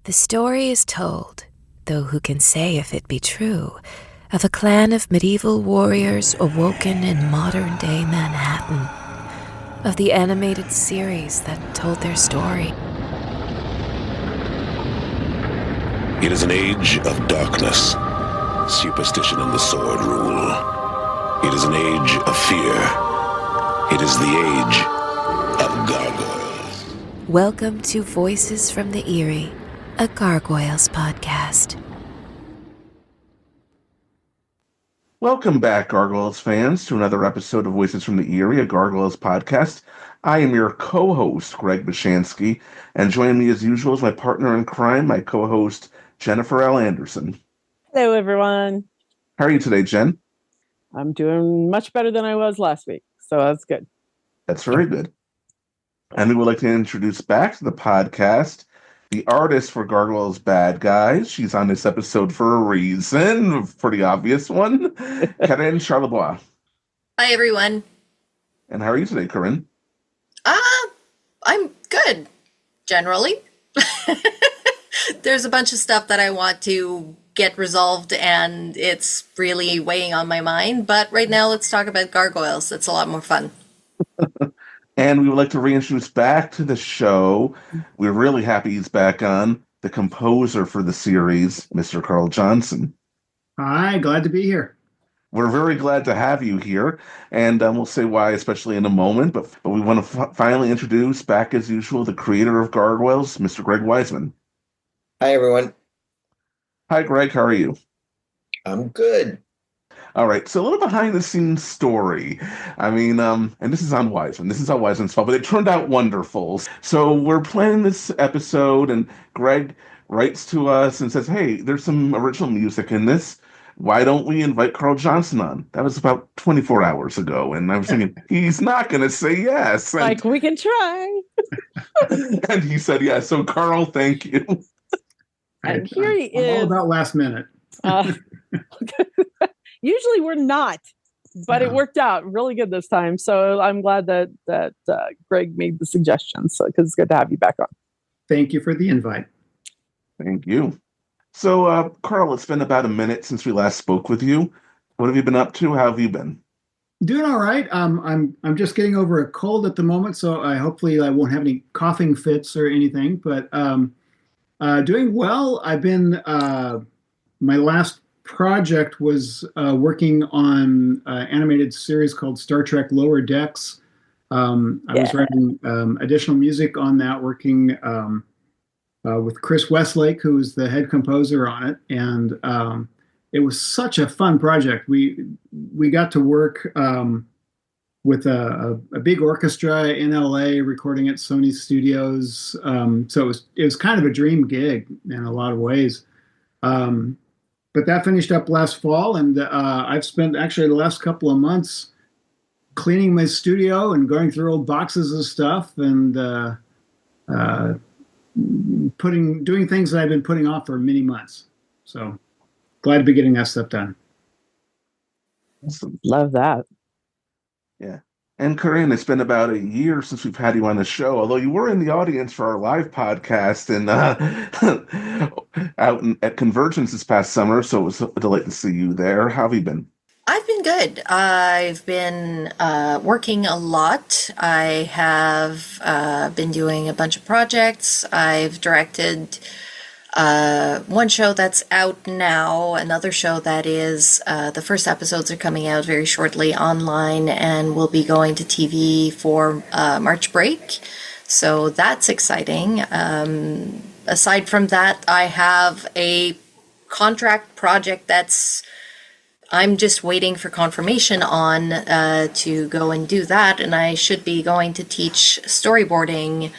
The story is told, though who can say if it be true, of a clan of medieval warriors awoken in modern-day Manhattan, of the animated series that told their story. It is an age of darkness. Superstition and the sword rule. It is an age of fear. It is the age of gargoyles. Welcome to Voices from the Eyrie, a Gargoyles podcast. Welcome back, Gargoyles fans, to another episode of Voices from the Eyrie, a Gargoyles podcast. I am your co-host, Greg Bashansky, and joining me as usual is my partner in crime, my co-host, Jennifer L. Anderson. Hello, everyone. How are you today, Jen? I'm doing much better than I was last week, so that's good. That's very good. And we would like to introduce back to the podcast the artist for Gargoyles Bad Guys. She's on this episode for a reason, a pretty obvious one, Corinne Charlebois. Hi, everyone. And how are you today, Corinne? I'm good, generally. There's a bunch of stuff that I want to get resolved, and it's really weighing on my mind. But right now, let's talk about gargoyles. It's a lot more fun. And we would like to reintroduce back to the show. We're really happy he's back on, the composer for the series, Mr. Carl Johnson. Hi, glad to be here. We're very glad to have you here, and we'll say why, especially in a moment. But we want to finally introduce, back as usual, the creator of Gargoyles, Mr. Greg Weisman. Hi, everyone. Hi, Greg. How are you? I'm good. All right, so a little behind-the-scenes story. I mean, and this is on Weisman. This is on Weisman's fault, but it turned out wonderful. So we're planning this episode, and Greg writes to us and says, hey, there's some original music in this. Why don't we invite Carl Johnson on? That was about 24 hours ago, and I was thinking, he's not going to say yes. And, like, we can try. and he said yes. So, Carl, thank you. And here he is. All about last minute. Usually we're not, but it worked out really good this time. So I'm glad that Greg made the suggestion. So because it's good to have you back on. Thank you for the invite. Thank you. So, Carl, it's been about a minute since we last spoke with you. What have you been up to? How have you been? Doing all right. I'm just getting over a cold at the moment, so hopefully I won't have any coughing fits or anything. But doing well. I've been my last project was working on an animated series called Star Trek Lower Decks. I was writing additional music on that, working with Chris Westlake, who was the head composer on it, and it was such a fun project. We got to work with a big orchestra in LA, recording at Sony Studios. So it was kind of a dream gig in a lot of ways. But that finished up last fall, and I've spent actually the last couple of months cleaning my studio and going through old boxes of stuff and doing things that I've been putting off for many months. So glad to be getting that stuff done. Awesome. Love that. Yeah. And Corinne, it's been about a year since we've had you on the show, although you were in the audience for our live podcast and at Convergence this past summer, so it was a delight to see you there. How have you been? I've been good. I've been working a lot. I have been doing a bunch of projects. I've directed one show that's out now, another show that is, the first episodes are coming out very shortly online and will be going to TV for March break. So that's exciting. Aside from that, I have a contract project I'm just waiting for confirmation on to go and do that. And I should be going to teach storyboarding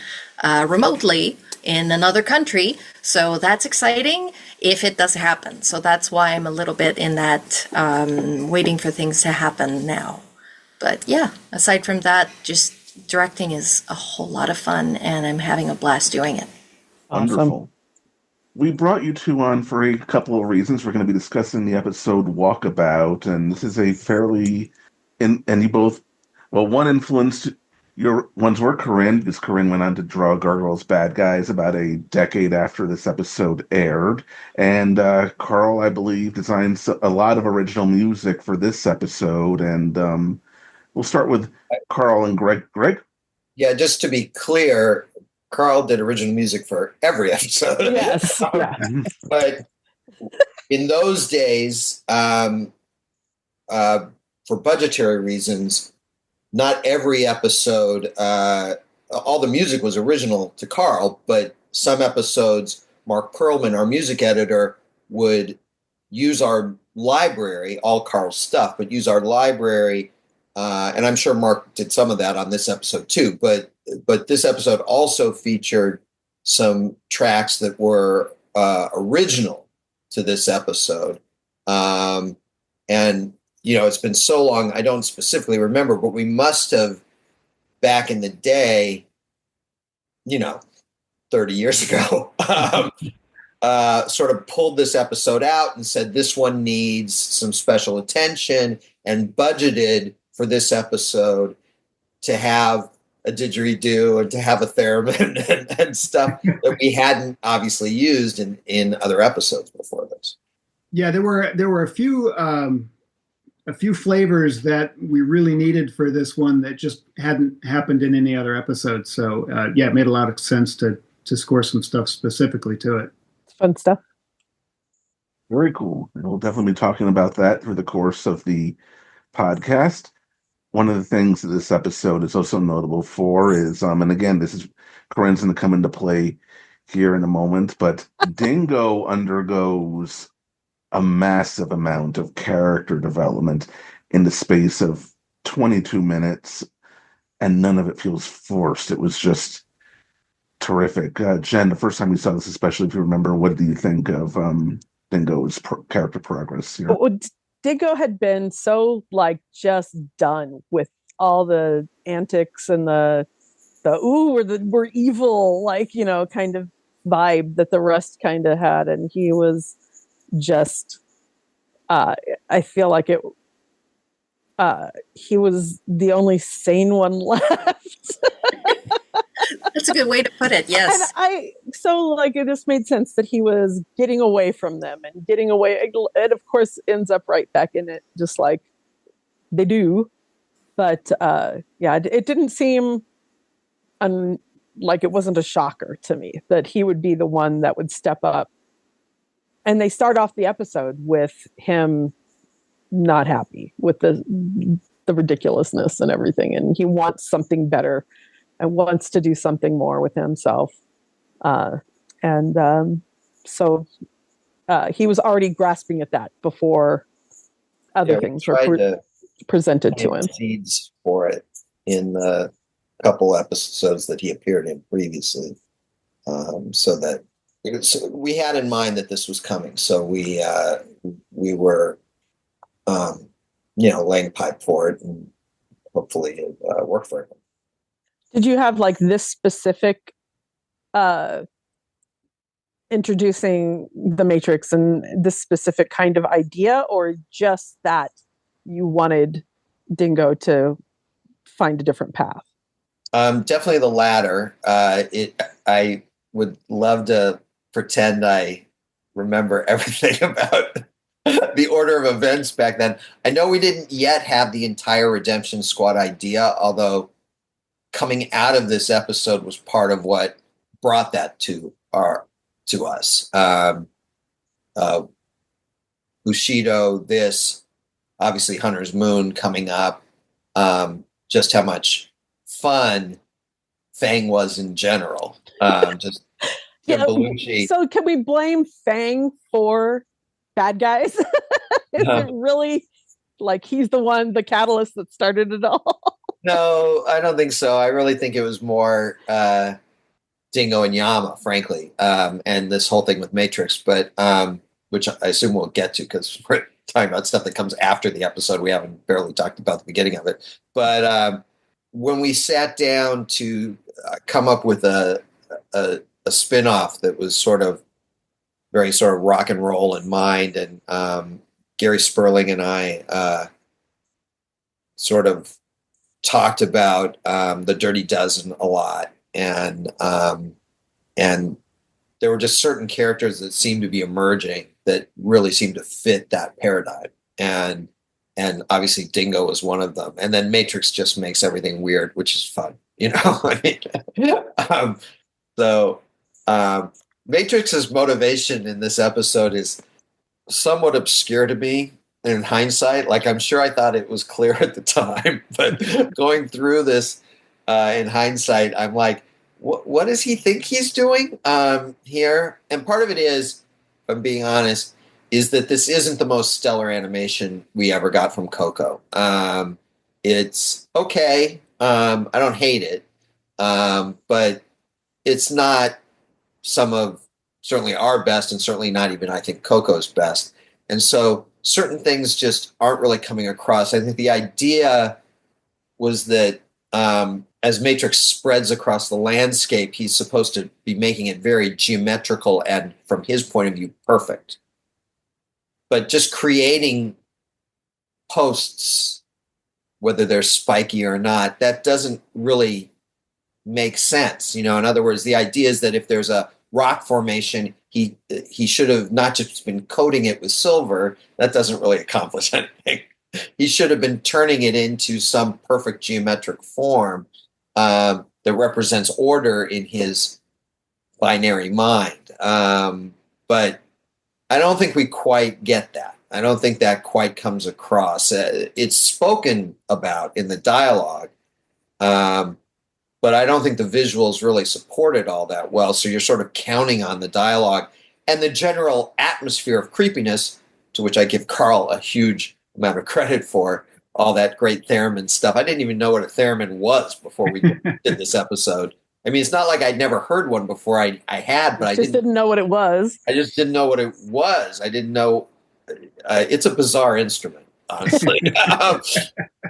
remotely in another country. So that's exciting if it does happen. So that's why I'm a little bit in that waiting for things to happen now. But yeah, aside from that, just directing is a whole lot of fun and I'm having a blast doing it. Wonderful. Awesome. We brought you two on for a couple of reasons. We're going to be discussing the episode Walkabout, and this is a fairly, and you both, well, one influenced Your ones were Corinne, because Corinne went on to draw Gargoyle's Bad Guys about a decade after this episode aired. And Carl, I believe, designed a lot of original music for this episode. And we'll start with Carl and Greg. Greg? Yeah, just to be clear, Carl did original music for every episode. Yes. Yeah. But in those days, for budgetary reasons, not every episode, all the music was original to Carl, but some episodes, Mark Perlman, our music editor, would use our library, all Carl's stuff, but use our library. And I'm sure Mark did some of that on this episode too. But this episode also featured some tracks that were original to this episode. And it's been so long, I don't specifically remember, but we must have, back in the day, 30 years ago, sort of pulled this episode out and said, this one needs some special attention, and budgeted for this episode to have a didgeridoo and to have a theremin and stuff that we hadn't obviously used in other episodes before this. Yeah, there were a few flavors that we really needed for this one that just hadn't happened in any other episode. So it made a lot of sense to score some stuff specifically to it. It's fun stuff. Very cool. And we'll definitely be talking about that through the course of the podcast. One of the things that this episode is also notable for is, and again, this is Corinne's going to come into play here in a moment, but Dingo undergoes a massive amount of character development in the space of 22 minutes, and none of it feels forced. It was just terrific. Jen, the first time we saw this, especially if you remember, what do you think of Dingo's character progress here? Well, Dingo had been so just done with all the antics and the we're evil, kind of vibe that the rest kind of had, and he was just I feel like he was the only sane one left. That's a good way to put it. Yes. And it just made sense that he was getting away from them and getting away. It of course ends up right back in it, just like they do. But it didn't seem like it wasn't a shocker to me that he would be the one that would step up. And they start off the episode with him not happy with the ridiculousness and everything. And he wants something better and wants to do something more with himself. So he was already grasping at that before other things were presented to him. Seeds for it in the couple episodes that he appeared in previously. So that we had in mind that this was coming. So we were, laying pipe for it, and hopefully it worked for him. Did you have this specific introducing the Matrix and this specific kind of idea, or just that you wanted Dingo to find a different path? Definitely the latter. I would love to pretend I remember everything about the order of events back then. I know we didn't yet have the entire Redemption Squad idea, although coming out of this episode was part of what brought that to us. Bushido, this, obviously Hunter's Moon coming up, just how much fun Fang was in general. So can we blame Fang for bad guys? Is it really he's the catalyst that started it all? No, I don't think so. I really think it was more Dingo and Yama, frankly, and this whole thing with Matrix, but which I assume we'll get to because we're talking about stuff that comes after the episode. We haven't barely talked about the beginning of it. But when we sat down to come up with a spin-off that was very rock and roll in mind, and Gary Sperling and I talked about the Dirty Dozen a lot, and there were just certain characters that seemed to be emerging that really seemed to fit that paradigm, and obviously Dingo was one of them. And then Matrix just makes everything weird, which is fun, you know. I mean, Matrix's motivation in this episode is somewhat obscure to me in hindsight. Like, I'm sure I thought it was clear at the time, but going through this in hindsight, I'm like, what does he think he's doing here? And part of it is, if I'm being honest, is that this isn't the most stellar animation we ever got from Coco. It's okay. I don't hate it. But it's not some of certainly our best, and certainly not even, I think, Coco's best. And so certain things just aren't really coming across. I think the idea was that as Matrix spreads across the landscape, he's supposed to be making it very geometrical and, from his point of view, perfect. But just creating posts, whether they're spiky or not, that doesn't really make sense. You know, in other words, the idea is that if there's a rock formation, he should have not just been coating it with silver. That doesn't really accomplish anything. He should have been turning it into some perfect geometric form that represents order in his binary mind. But I don't think we quite get that. I don't think that quite comes across. It's spoken about in the dialogue, but I don't think the visuals really support it all that well. So you're sort of counting on the dialogue and the general atmosphere of creepiness, to which I give Carl a huge amount of credit for, all that great theremin stuff. I didn't even know what a theremin was before we did this episode. I mean, it's not like I'd never heard one before. I had, but I didn't know what it was. I just didn't know what it was. I didn't know. It's a bizarre instrument, honestly.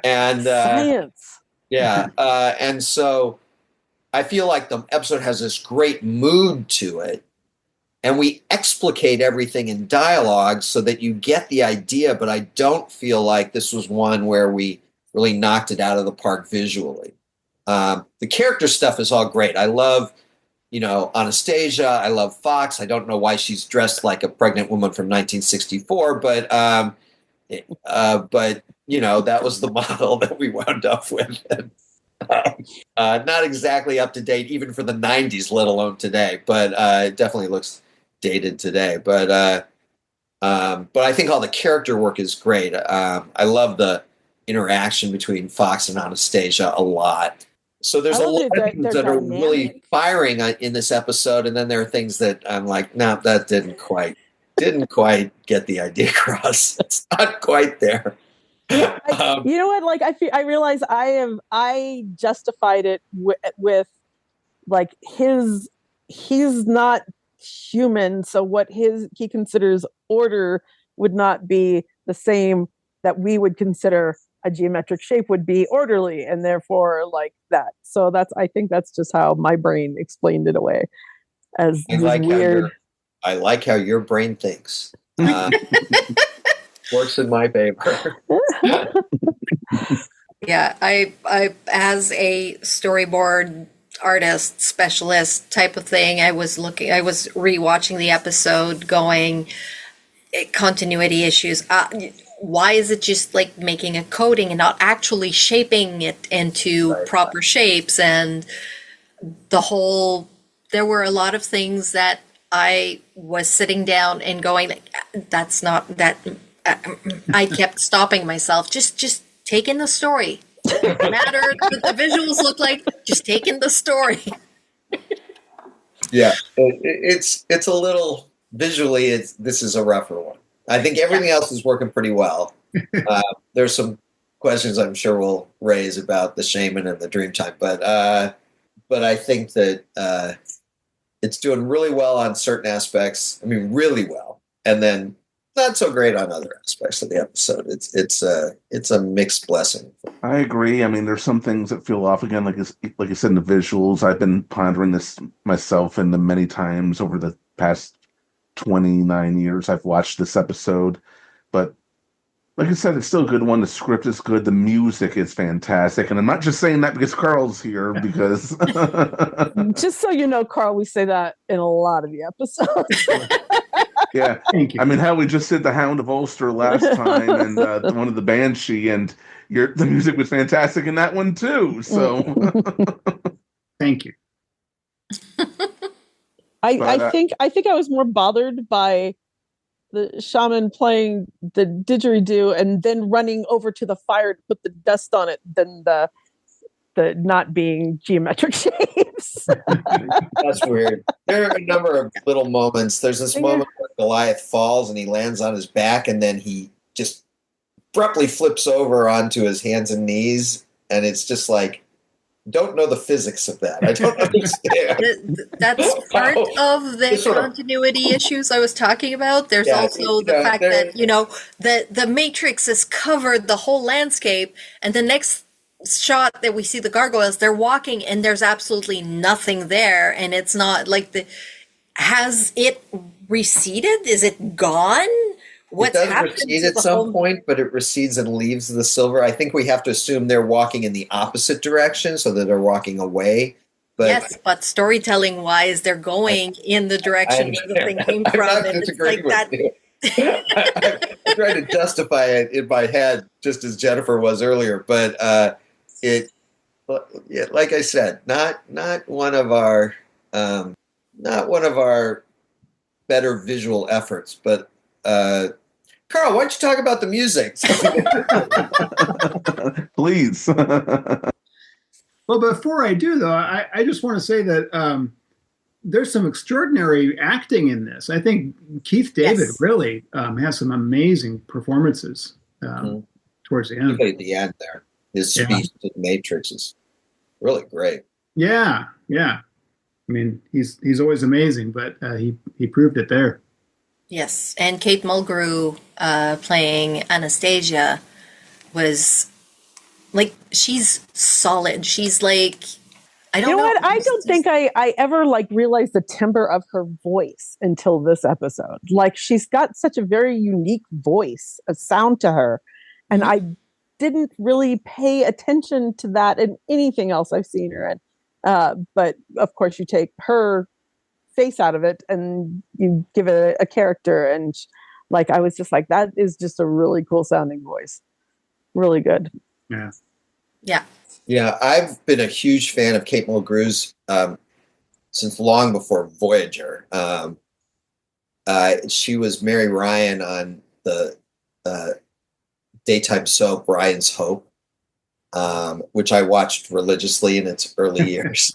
And science. Yeah. And so I feel like the episode has this great mood to it, and we explicate everything in dialogue so that you get the idea, but I don't feel like this was one where we really knocked it out of the park visually. The character stuff is all great. I love, Anastasia. I love Fox. I don't know why she's dressed like a pregnant woman from 1964, but that was the model that we wound up with. Not exactly up to date, even for the 90s, let alone today, but it definitely looks dated today. But I think all the character work is great. I love the interaction between Fox and Anastasia a lot. So there's a lot of things that are really firing in this episode, and then there are things that I'm like, no, that didn't quite get the idea across. It's not quite there. You know what? Like, I realize I justified it with like he's not human, so what he considers order would not be the same that we would consider a geometric shape would be orderly, and therefore like that. So I think that's just how my brain explained it away as weird. I like how your brain thinks. Works in my favor. Yeah, I as a storyboard artist specialist type of thing, I was rewatching the episode going, continuity issues. Why is it just like making a coating and not actually shaping it into proper shapes? And there were a lot of things that I was sitting down and going, that's not that. I kept stopping myself. Just take in the story. It doesn't matter what the visuals look like. Just take in the story. Yeah, it's a little visually. This is a rougher one. I think everything else is working pretty well. There's some questions I'm sure we'll raise about the shaman and the Dreamtime, but I think that it's doing really well on certain aspects. I mean, really well, and then not so great on other aspects of the episode. It's a mixed blessing. I agree. I mean, there's some things that feel off again, like you said in the visuals. I've been pondering this myself in the many times over the past 29 years I've watched this episode, but like I said, it's still a good one. The script is good. The music is fantastic. And I'm not just saying that because Carl's here, because Just so you know, Carl, we say that in a lot of the episodes. yeah. Thank you. I mean, hell, we just did the Hound of Ulster last time, and one of the Banshee, and the music was fantastic in that one too. So, Thank you. I think I was more bothered by the shaman playing the didgeridoo and then running over to the fire to put the dust on it than the not being geometric shapes. That's weird. There are a number of little moments. There's this moment where Goliath falls and he lands on his back, and then he just abruptly flips over onto his hands and knees, and it's just like, don't know the physics of that. I don't understand. That's part of the continuity issues I was talking about. There's also the fact that, the Matrix has covered the whole landscape, and the next shot that we see the gargoyles, they're walking and there's absolutely nothing there, and it's not like has it receded? Is it gone? What's it does happened recede to at some point, but it recedes and leaves the silver. I think we have to assume they're walking in the opposite direction, so that they're walking away. But yes, but storytelling wise, they're going in the direction where the thing came from. I'm not and disagreeing it's like with you. I'm trying to justify it in my head, just as Jennifer was earlier. But like I said, not one of our better visual efforts. But Carl, why don't you talk about the music? please. Well, before I do, though, I just want to say that there's some extraordinary acting in this. I think Keith David really has some amazing performances towards the end. At the end there, his speech to the Matrix is really great. Yeah. I mean, he's always amazing, but he proved it there. Yes, and Kate Mulgrew playing Anastasia was like, she's solid. She's like, I don't know. What? I don't think I ever realized the timbre of her voice until this episode. Like, she's got such a very unique voice, a sound to her, and I didn't really pay attention to that in anything else I've seen her in. But of course, you take her face out of it and you give it a character, and I was just like, that is just a really cool sounding voice. Really good. Yeah, I've been a huge fan of Kate Mulgrew's since long before Voyager. She was Mary Ryan on the daytime soap Ryan's Hope, which I watched religiously in its early years.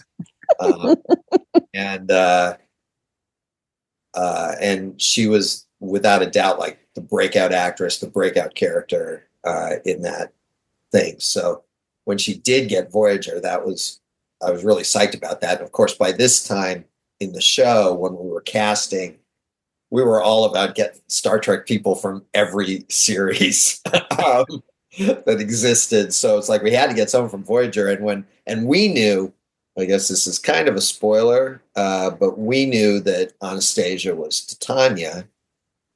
And she was, without a doubt, the breakout actress, the breakout character in that thing. So when she did get Voyager, I was really psyched about that. And of course, by this time in the show, when we were casting, we were all about getting Star Trek people from every series that existed. So it's we had to get someone from Voyager. And we knew, I guess this is kind of a spoiler, but we knew that Anastasia was Titania.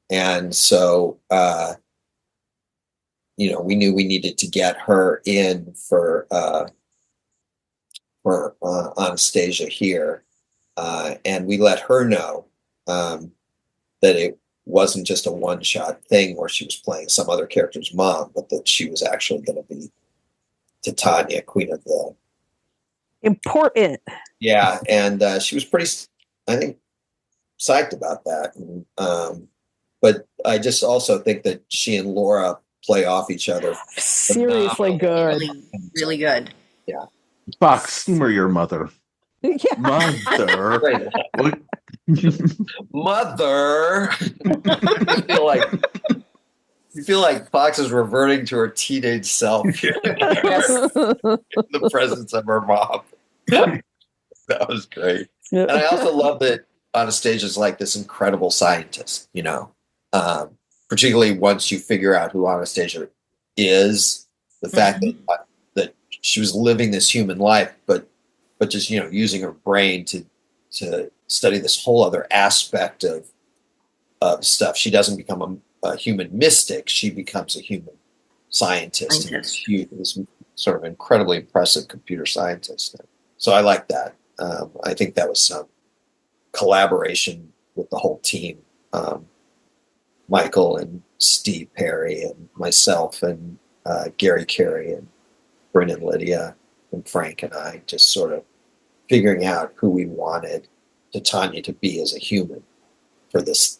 And so, we knew we needed to get her in for Anastasia here. And we let her know that it wasn't just a one-shot thing where she was playing some other character's mom, but that she was actually going to be Titania, Queen of the... Important. Yeah, and she was pretty, I think, psyched about that. But I just also think that she and Laura play off each other. Seriously good. Really good. Yeah. Fox, humor your mother. Yeah. Mother. Mother. You feel like Fox is reverting to her teenage self here. In the presence of her mom. That was great. And I also love that Anastasia's this incredible scientist, particularly once you figure out who Anastasia is, the fact that she was living this human life, but just, using her brain to study this whole other aspect of stuff. She doesn't become a human mystic, she becomes a human scientist. And is sort of incredibly impressive computer scientist. So I like that. I think that was some collaboration with the whole team. Michael and Steve Perry and myself and Gary Carey and Brennan Lydia and Frank and I just sort of figuring out who we wanted Titania to be as a human for this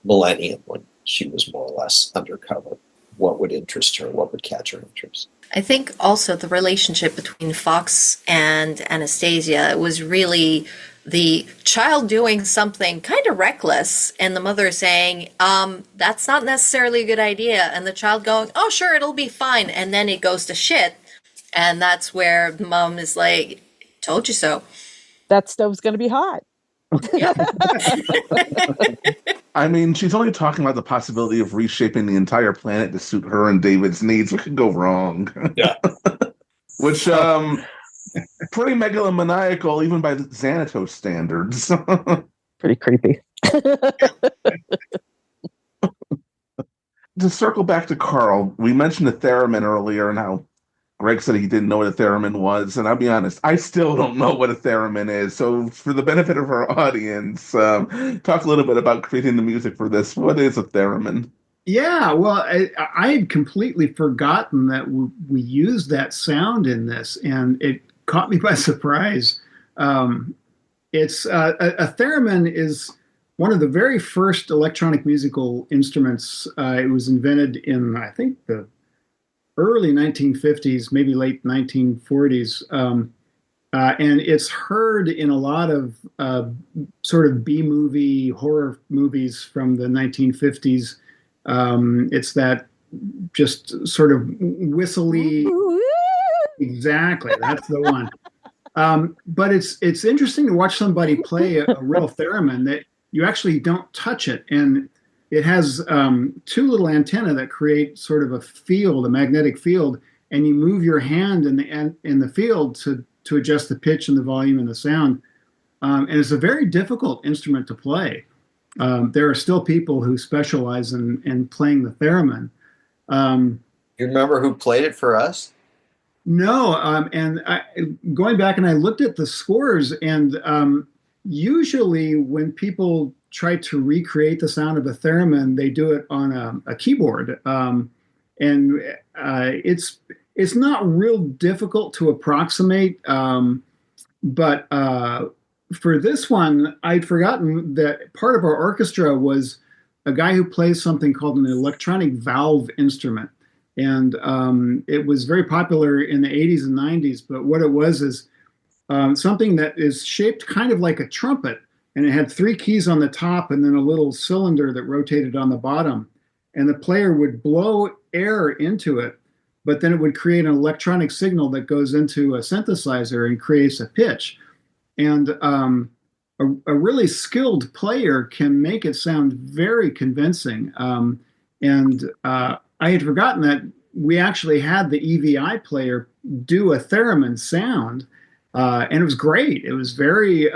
millennium when she was more or less undercover. What would interest her? What would catch her interest? I think also the relationship between Fox and Anastasia was really the child doing something kind of reckless and the mother saying, that's not necessarily a good idea. And the child going, oh, sure, it'll be fine. And then it goes to shit. And that's where mom is like, told you so. That stove's going to be hot. Yeah. I mean, she's only talking about the possibility of reshaping the entire planet to suit her and David's needs. What could go wrong? Yeah. Which, pretty megalomaniacal, even by Xanatos standards. Pretty creepy. To circle back to Carl, we mentioned the theremin earlier and how Greg said he didn't know what a theremin was, and I'll be honest, I still don't know what a theremin is. So for the benefit of our audience, talk a little bit about creating the music for this. What is a theremin? Yeah, well, I had completely forgotten that we used that sound in this, and it caught me by surprise. It's a theremin is one of the very first electronic musical instruments. It was invented in, I think, the early 1950s, maybe late 1940s. And it's heard in a lot of sort of B-movie horror movies from the 1950s. It's that just sort of whistly. Exactly, that's the one. But it's interesting to watch somebody play a real theremin that you actually don't touch it. And it has two little antennae that create sort of a field, a magnetic field, and you move your hand in the field to adjust the pitch and the volume and the sound. And it's a very difficult instrument to play. There are still people who specialize in playing the theremin. You remember who played it for us? No, and going back and I looked at the scores, and usually when people try to recreate the sound of a theremin, they do it on a keyboard, and it's not real difficult to approximate. But for this one, I'd forgotten that part of our orchestra was a guy who plays something called an electronic valve instrument. And it was very popular in the 80s and 90s. But what it was is something that is shaped kind of like a trumpet. And it had three keys on the top and then a little cylinder that rotated on the bottom. And the player would blow air into it, but then it would create an electronic signal that goes into a synthesizer and creates a pitch. And a really skilled player can make it sound very convincing. And I had forgotten that we actually had the EVI player do a theremin sound, and it was great. It was very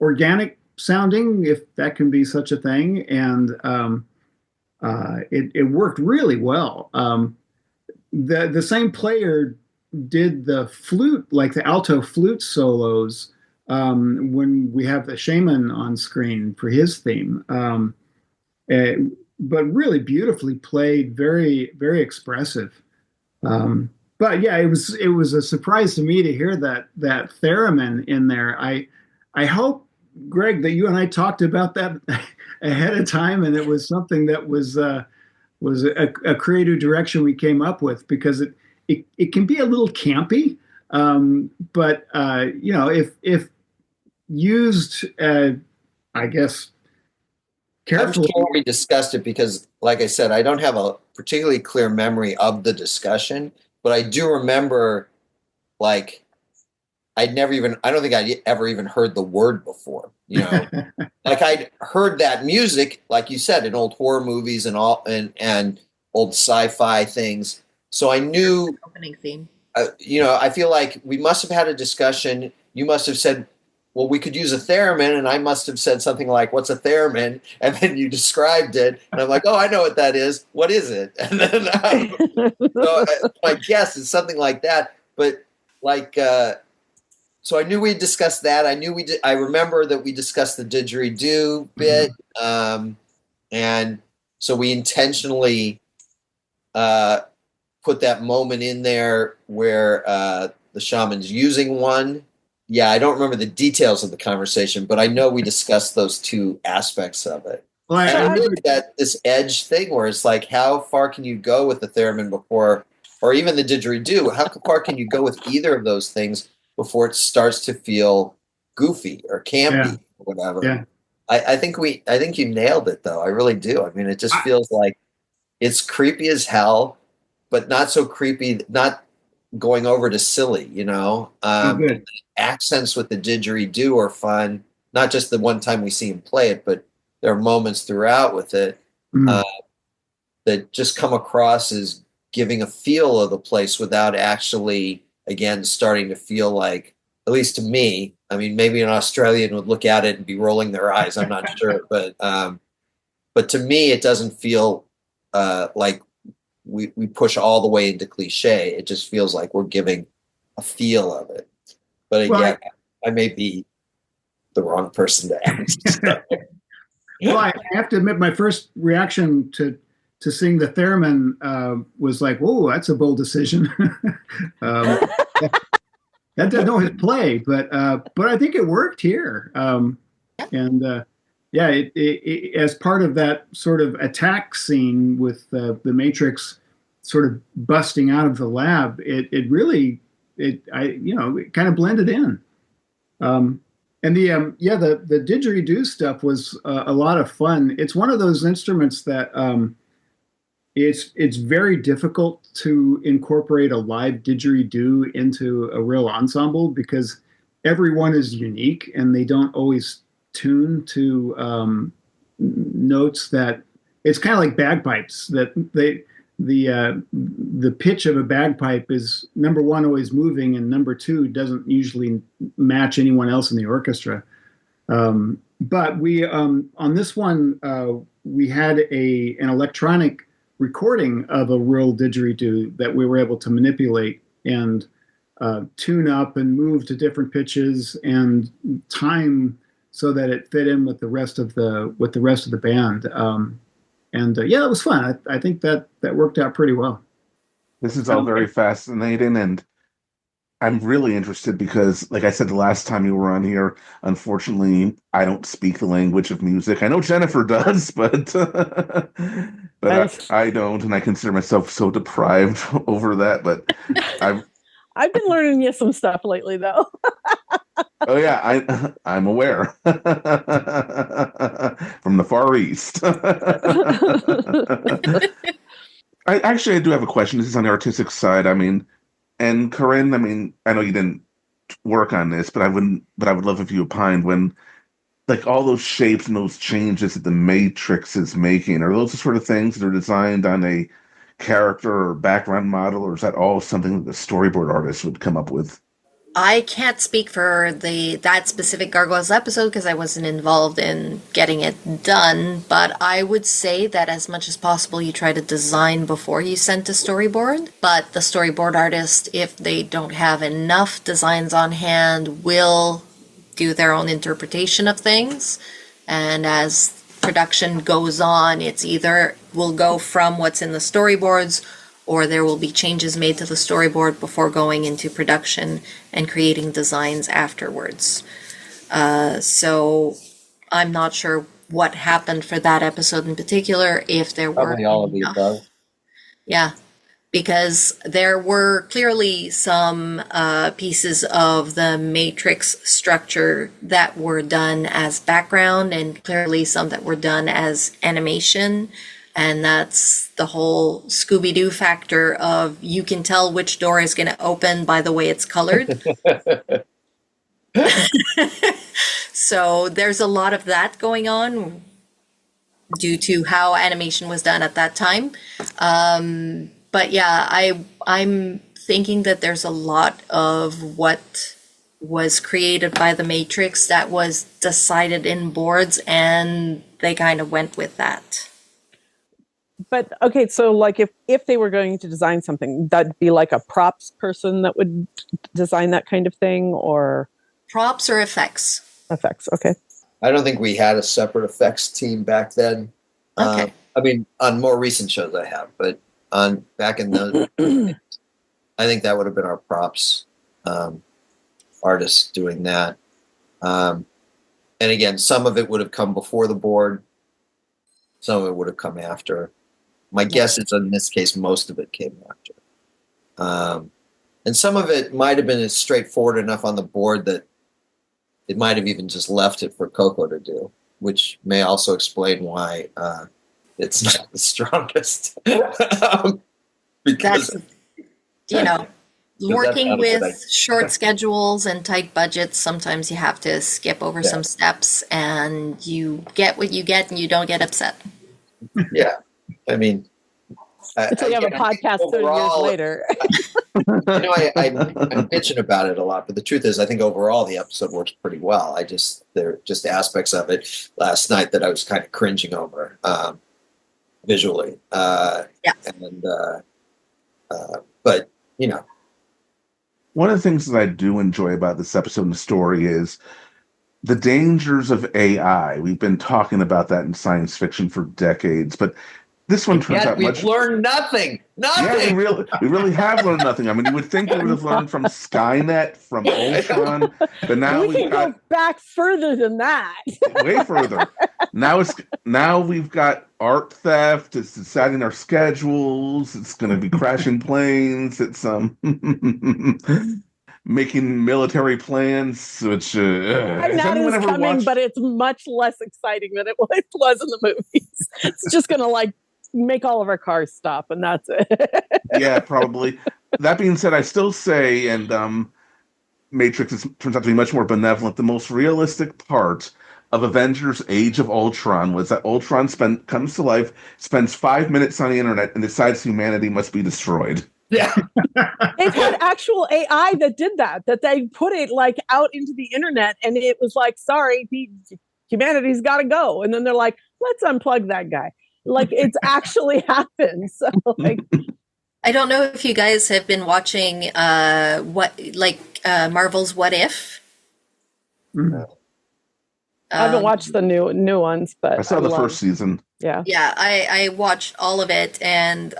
organic sounding, if that can be such a thing, and it worked really well. The same player did the flute, like the alto flute solos, when we have the shaman on screen for his theme. But really beautifully played, very, very expressive. But yeah, it was a surprise to me to hear that theremin in there. I hope, Greg, that you and I talked about that ahead of time, and it was something that was a creative direction we came up with, because it can be a little campy, but if used, I guess, carefully. I'm sure we discussed it because, like I said, I don't have a particularly clear memory of the discussion, but I do remember, like, I don't think I'd ever even heard the word before, like I'd heard that music, like you said, in old horror movies and old sci-fi things. So I knew Opening theme. I feel like we must have had a discussion. You must have said, well, we could use a theremin, and I must have said something like, "What's a theremin?" And then you described it, and I'm like, "Oh, I know what that is. What is it?" And then my guess is something like that. But like, so I knew we discussed that. I knew we did. I remember that we discussed the didgeridoo bit, and so we intentionally put that moment in there where the shaman's using one. Yeah, I don't remember the details of the conversation, but I know we discussed those two aspects of it. Well, And I I remember think that this edge thing where it's like, how far can you go with the theremin before, or even the didgeridoo, how far can you go with either of those things before it starts to feel goofy or campy or whatever? Yeah. I think you nailed it, though. I really do. I mean, it just feels like it's creepy as hell, but not so creepy, not going over to silly, you know? Good. Accents with the didgeridoo are fun. Not just the one time we see him play it, but there are moments throughout with it that just come across as giving a feel of the place without actually, again, starting to feel like, at least to me, I mean, maybe an Australian would look at it and be rolling their eyes. I'm not sure, but to me, it doesn't feel like we push all the way into cliche. It just feels like we're giving a feel of it. But again, I may be the wrong person to ask. So. Well, I have to admit, my first reaction to sing the theremin was like, "Whoa, that's a bold decision." That doesn't know his play, but I think it worked here. It, as part of that sort of attack scene with the Matrix sort of busting out of the lab, it kind of blended in. And the didgeridoo stuff was a lot of fun. It's one of those instruments that it's very difficult to incorporate a live didgeridoo into a real ensemble because everyone is unique and they don't always tune to notes that it's kind of like bagpipes that the pitch of a bagpipe is number one always moving and number two doesn't usually match anyone else in the orchestra. But we on this one we had an electronic recording of a real didgeridoo that we were able to manipulate and tune up and move to different pitches and time so that it fit in with the rest of the band. It was fun. I think that worked out pretty well. This is all very fascinating, and I'm really interested because, like I said the last time you were on here, unfortunately, I don't speak the language of music. I know Jennifer does, but I don't, and I consider myself so deprived over that. But I've been learning you some stuff lately, though. Oh yeah, I'm aware from the Far East. I do have a question. This is on the artistic side. I mean, and Corinne, I mean, I know you didn't work on this, but I would love if you opined when, like, all those shapes and those changes that the Matrix is making, are those the sort of things that are designed on a character or background model, or is that all something that the storyboard artist would come up with? I can't speak for that specific Gargoyles episode because I wasn't involved in getting it done, but I would say that as much as possible you try to design before you send to storyboard, but the storyboard artist, if they don't have enough designs on hand, will do their own interpretation of things, and as production goes on, it's either will go from what's in the storyboards or there will be changes made to the storyboard before going into production and creating designs afterwards. So I'm not sure what happened for that episode in particular, if there were Probably all of the above. Yeah, because there were clearly some pieces of the Matrix structure that were done as background and clearly some that were done as animation. And that's the whole Scooby-Doo factor of you can tell which door is going to open by the way it's colored. So there's a lot of that going on due to how animation was done at that time. But yeah, I'm thinking that there's a lot of what was created by the Matrix that was decided in boards, and they kind of went with that. But okay, so like if they were going to design something, that'd be like a props person that would design that kind of thing, or props or effects? Effects, okay. I don't think we had a separate effects team back then. Okay. I mean, on more recent shows I have, but on back in the, I think that would have been our props artists doing that. And again, some of it would have come before the board, some of it would have come after. My guess is in this case, most of it came after. And some of it might have been straightforward enough on the board that it might have even just left it for Coco to do, which may also explain why it's not the strongest. Because, that's, working with short schedules and tight budgets, sometimes you have to skip over some steps, and you get what you get and you don't get upset. Yeah. I mean, until you have a podcast 30 years later. I'm bitching about it a lot, but the truth is, I think overall the episode works pretty well. There are just aspects of it last night that I was kind of cringing over visually. But one of the things that I do enjoy about this episode and the story is the dangers of AI. We've been talking about that in science fiction for decades, but this one turns out we've learned nothing. Nothing. Yeah, we really have learned nothing. I mean, you would think we would have learned from Skynet, from Ultron, but now we can go back further than that. Way further. Now we've got art theft. It's deciding our schedules. It's going to be crashing planes. It's making military plans, which I know it's coming, but it's much less exciting than it was in the movies. It's just going to make all of our cars stop, and that's it. Yeah, probably. That being said, I still say, and Matrix turns out to be much more benevolent. The most realistic part of Avengers: Age of Ultron was that Ultron comes to life, spends 5 minutes on the internet, and decides humanity must be destroyed. Yeah. They've had actual AI that did that they put it out into the internet, and it was sorry, humanity's got to go. And then they're like, let's unplug that guy. It's actually happened. So I don't know if you guys have been watching Marvel's What If. Mm-hmm. I haven't watched the new ones, but I saw the first season. Yeah. Yeah, I watched all of it, and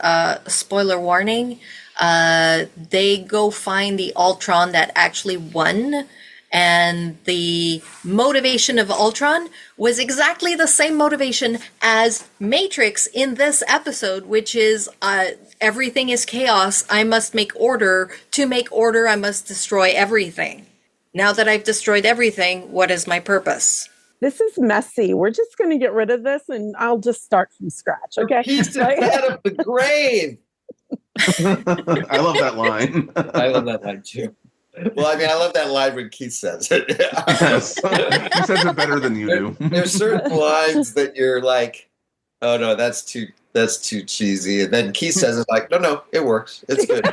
spoiler warning, they go find the Ultron that actually won, and the motivation of Ultron was exactly the same motivation as Matrix in this episode, which is everything is chaos. I must make order. To make order, I must destroy everything. Now that I've destroyed everything, what is my purpose? This is messy. We're just going to get rid of this, and I'll just start from scratch. Okay. He's the head of the grave. I love that line. I love that line too. Well, I mean, I love that line when Keith says it. Yes. He says it better than you do. There's certain lines that you're like, oh no, that's too cheesy. And then Keith says it's no, it works. It's good.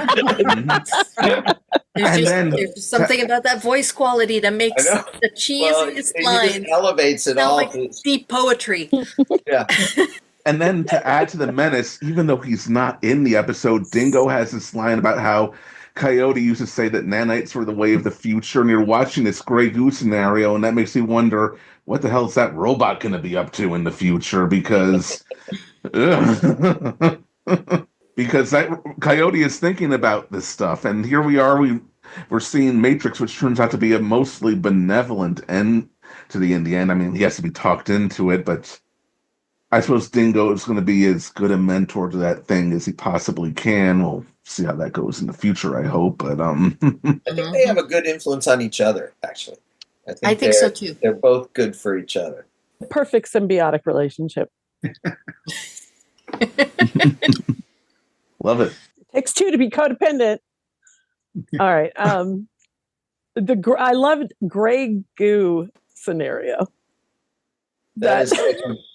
There's something about that voice quality that makes the cheesiest lines. He just elevates it all. Deep poetry. Yeah. And then to add to the menace, even though he's not in the episode, Dingo has this line about how Coyote used to say that nanites were the way of the future, and you're watching this Grey Goose scenario, and that makes me wonder, what the hell is that robot going to be up to in the future? Because because that Coyote is thinking about this stuff, and here we are, we're seeing Matrix, which turns out to be a mostly benevolent end to the end. I mean, he has to be talked into it, but I suppose Dingo is going to be as good a mentor to that thing as he possibly can. We'll see how that goes in the future, I hope. But I think they have a good influence on each other, actually. I think so too. They're both good for each other. Perfect symbiotic relationship. Love it. Takes two to be codependent. All right. I loved Grey Goo scenario. That is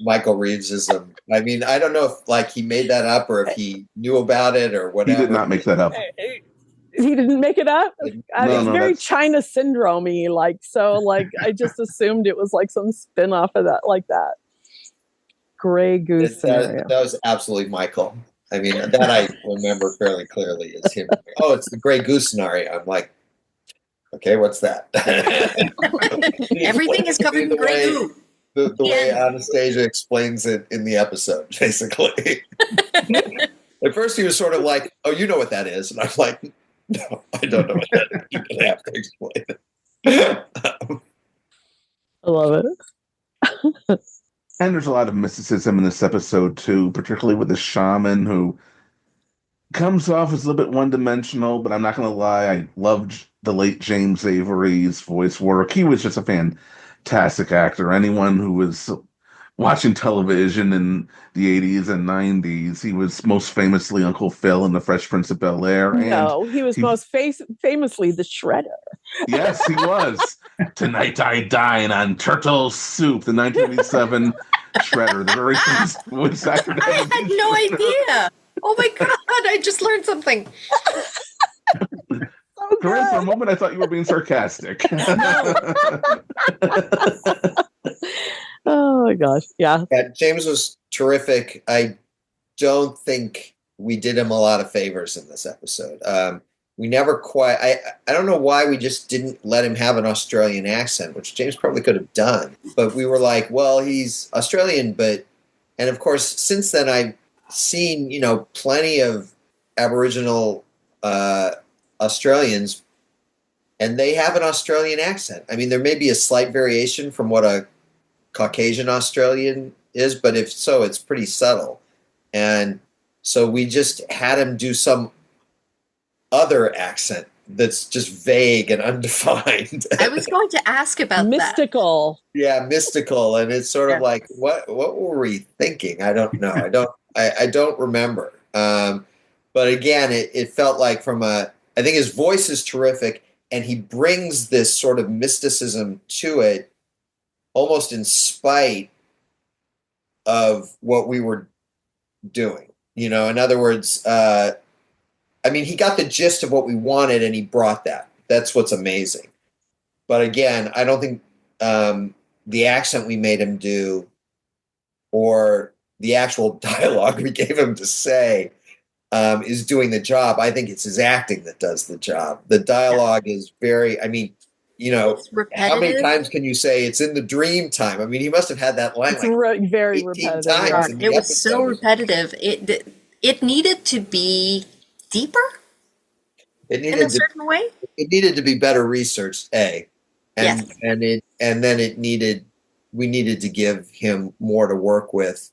Michael Reevesism. I mean, I don't know if he made that up or if he knew about it or whatever. He did not make that up. He didn't make it up. It's very that's... China syndrome-y, I just assumed it was like some spin-off of that, like that gray goose scenario. That was absolutely Michael. I mean, that I remember fairly clearly is him. Oh, it's the gray goose scenario. I'm like, okay, what's that? Everything is covered in gray goo. The way Anastasia explains it in the episode, basically. At first, he was sort of like, "Oh, you know what that is," and I'm like, "No, I don't know what that is. You're gonna have to explain it." I love it. And there's a lot of mysticism in this episode too, particularly with the shaman who comes off as a little bit one-dimensional. But I'm not going to lie, I loved the late James Avery's voice work. He was just a fantastic actor. Anyone who was watching television in the 80s and 90s, he was most famously Uncle Phil in The Fresh Prince of Bel-Air. No, he was most famously the Shredder. Yes, he was. Tonight I dine on turtle soup, the 1987 Shredder, the very first voice actor. I had no idea. Oh my God, I just learned something. Corinne, for a moment, I thought you were being sarcastic. Oh my gosh, yeah. James was terrific. I don't think we did him a lot of favors in this episode. We never quite. I don't know why we just didn't let him have an Australian accent, which James probably could have done. But we were like, well, he's Australian, and of course, since then I've seen plenty of Aboriginal Australians, and they have an Australian accent. I mean, there may be a slight variation from what a Caucasian Australian is, but if so, it's pretty subtle. And so we just had him do some other accent that's just vague and undefined. I was going to ask about mystical. that. Yeah, mystical, and it's sort of like, what were we thinking? I don't know. I don't remember. But again, it felt like I think his voice is terrific, and he brings this sort of mysticism to it, almost in spite of what we were doing. In other words, he got the gist of what we wanted, and he brought that. That's what's amazing. But again, I don't think the accent we made him do or the actual dialogue we gave him to say is doing the job. I think it's his acting that does the job. The dialogue is very, how many times can you say it's in the dream time? I mean, he must have had that line very repetitive. Times it was so repetitive. It needed to be deeper in a certain way. It needed to be better researched, and then we needed to give him more to work with.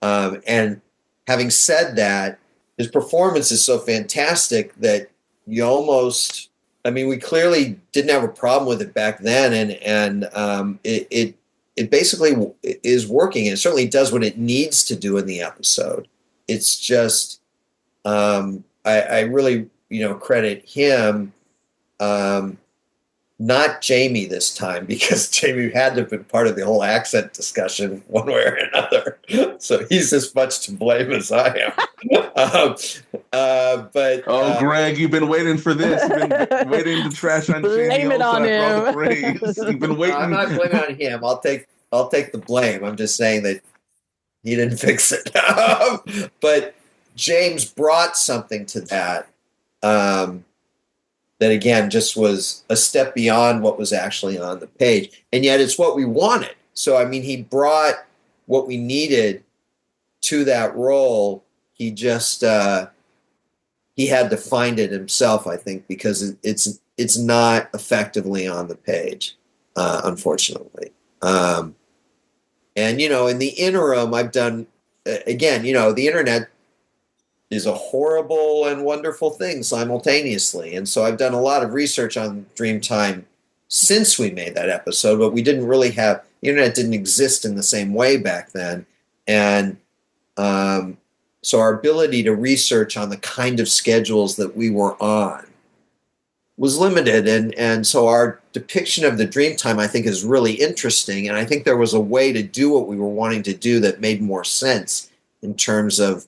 And having said that, his performance is so fantastic that you almost, we clearly didn't have a problem with it back then, and it basically is working, and it certainly does what it needs to do in the episode. It's just, I really, credit him, not Jamie this time, because Jamie had to have been part of the whole accent discussion one way or another. So he's as much to blame as I am. Greg, you've been waiting for this. You've been waiting to trash on Jamie. Blame it on him. You've been waiting. I'm not blaming on him. I'll take the blame. I'm just saying that he didn't fix it. But James brought something to that. That again just was a step beyond what was actually on the page, and yet it's what we wanted. So he brought what we needed to that role. He just he had to find it himself, I think, because it's not effectively on the page, unfortunately. And in the interim, I've done again. The internet is a horrible and wonderful thing simultaneously. And so I've done a lot of research on Dreamtime since we made that episode, but we didn't really the internet didn't exist in the same way back then. And so our ability to research on the kind of schedules that we were on was limited. And so our depiction of the Dreamtime, I think, is really interesting. And I think there was a way to do what we were wanting to do that made more sense in terms of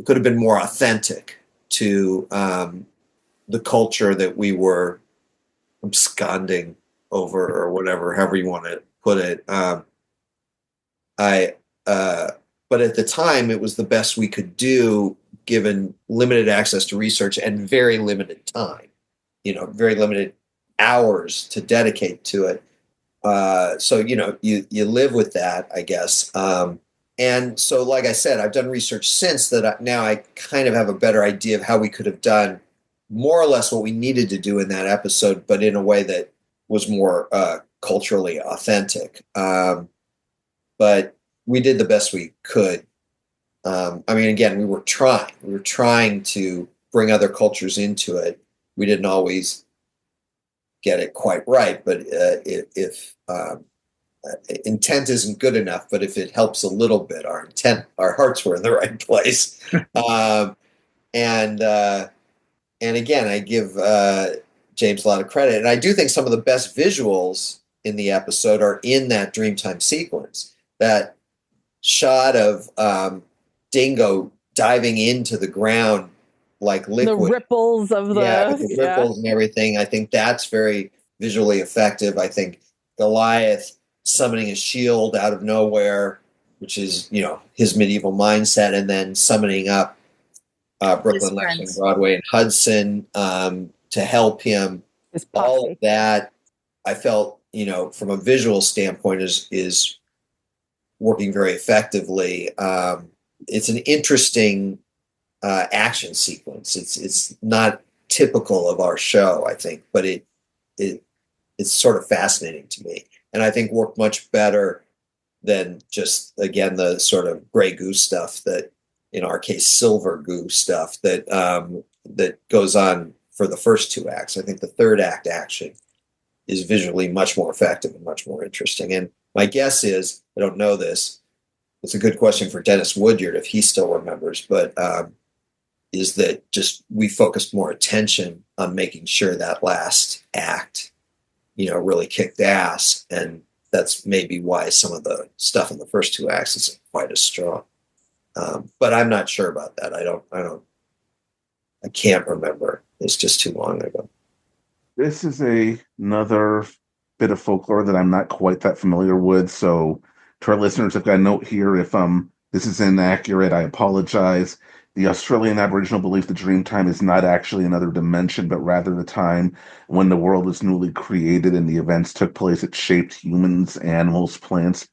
could have been more authentic. to the culture that we were absconding over, or whatever, however you want to put it. But at the time, it was the best we could do, given limited access to research and very limited time, very limited hours to dedicate to it. So, you live with that, I guess. And so, like I said, I've done research since that. Now I kind of have a better idea of how we could have done more or less what we needed to do in that episode, but in a way that was more culturally authentic. But we did the best we could. Again, we were trying to bring other cultures into it. We didn't always get it quite right, but if intent isn't good enough, but if it helps a little bit, our hearts were in the right place. And again, I give James a lot of credit, and I do think some of the best visuals in the episode are in that Dreamtime sequence. That shot of Dingo diving into the ground like liquid. The ripples of the ripples and everything. I think that's very visually effective. I think Goliath summoning a shield out of nowhere, which is, his medieval mindset, and then summoning up Brooklyn, Lexington, Broadway, and Hudson to help him. All of that, I felt, from a visual standpoint, is working very effectively. It's an interesting action sequence. It's not typical of our show, I think, but it's sort of fascinating to me, and I think worked much better than just, again, the sort of gray goose stuff that, in our case, silver goo stuff that goes on for the first two acts. I think the third act action is visually much more effective and much more interesting. And my guess is, I don't know this, it's a good question for Dennis Woodyard if he still remembers, but is that just we focused more attention on making sure that last act, really kicked ass. And that's maybe why some of the stuff in the first two acts isn't quite as strong. But I'm not sure about that. I can't remember. It's just too long ago. This is another bit of folklore that I'm not quite that familiar with. So to our listeners, I've got a note here. If this is inaccurate, I apologize. The Australian Aboriginal belief that Dreamtime is not actually another dimension, but rather the time when the world was newly created and the events took place that shaped humans, animals, plants,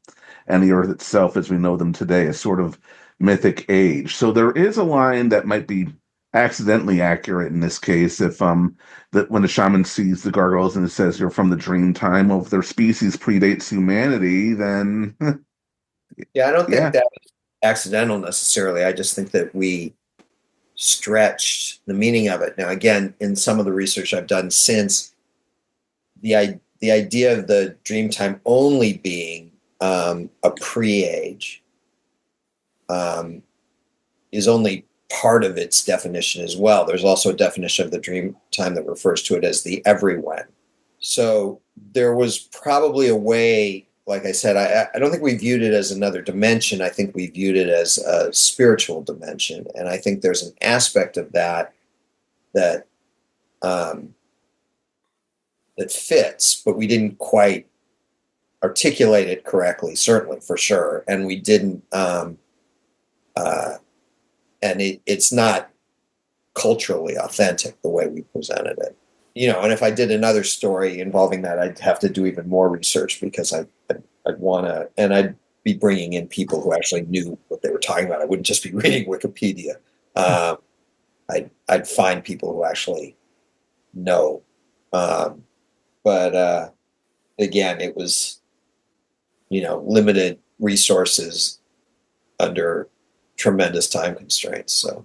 and the earth itself as we know them today, a sort of mythic age. So there is a line that might be accidentally accurate in this case. If that when the shaman sees the gargoyles and it says you're from the dream time, well, if their species predates humanity, then I don't think that was accidental necessarily. I just think that we stretched the meaning of it. Now, again, in some of the research I've done since, the idea of the dream time only being a pre-age is only part of its definition as well. There's also a definition of the dream time that refers to it as the everywhen. So there was probably a way, like I said, I don't think we viewed it as another dimension. I think we viewed it as a spiritual dimension. And I think there's an aspect of that fits, but we didn't quite articulate it correctly, certainly, for sure. And we didn't, and it's not culturally authentic the way we presented it. And if I did another story involving that, I'd have to do even more research because I'd want to, and I'd be bringing in people who actually knew what they were talking about. I wouldn't just be reading Wikipedia. I'd find people who actually know. But again, it was, limited resources under tremendous time constraints. So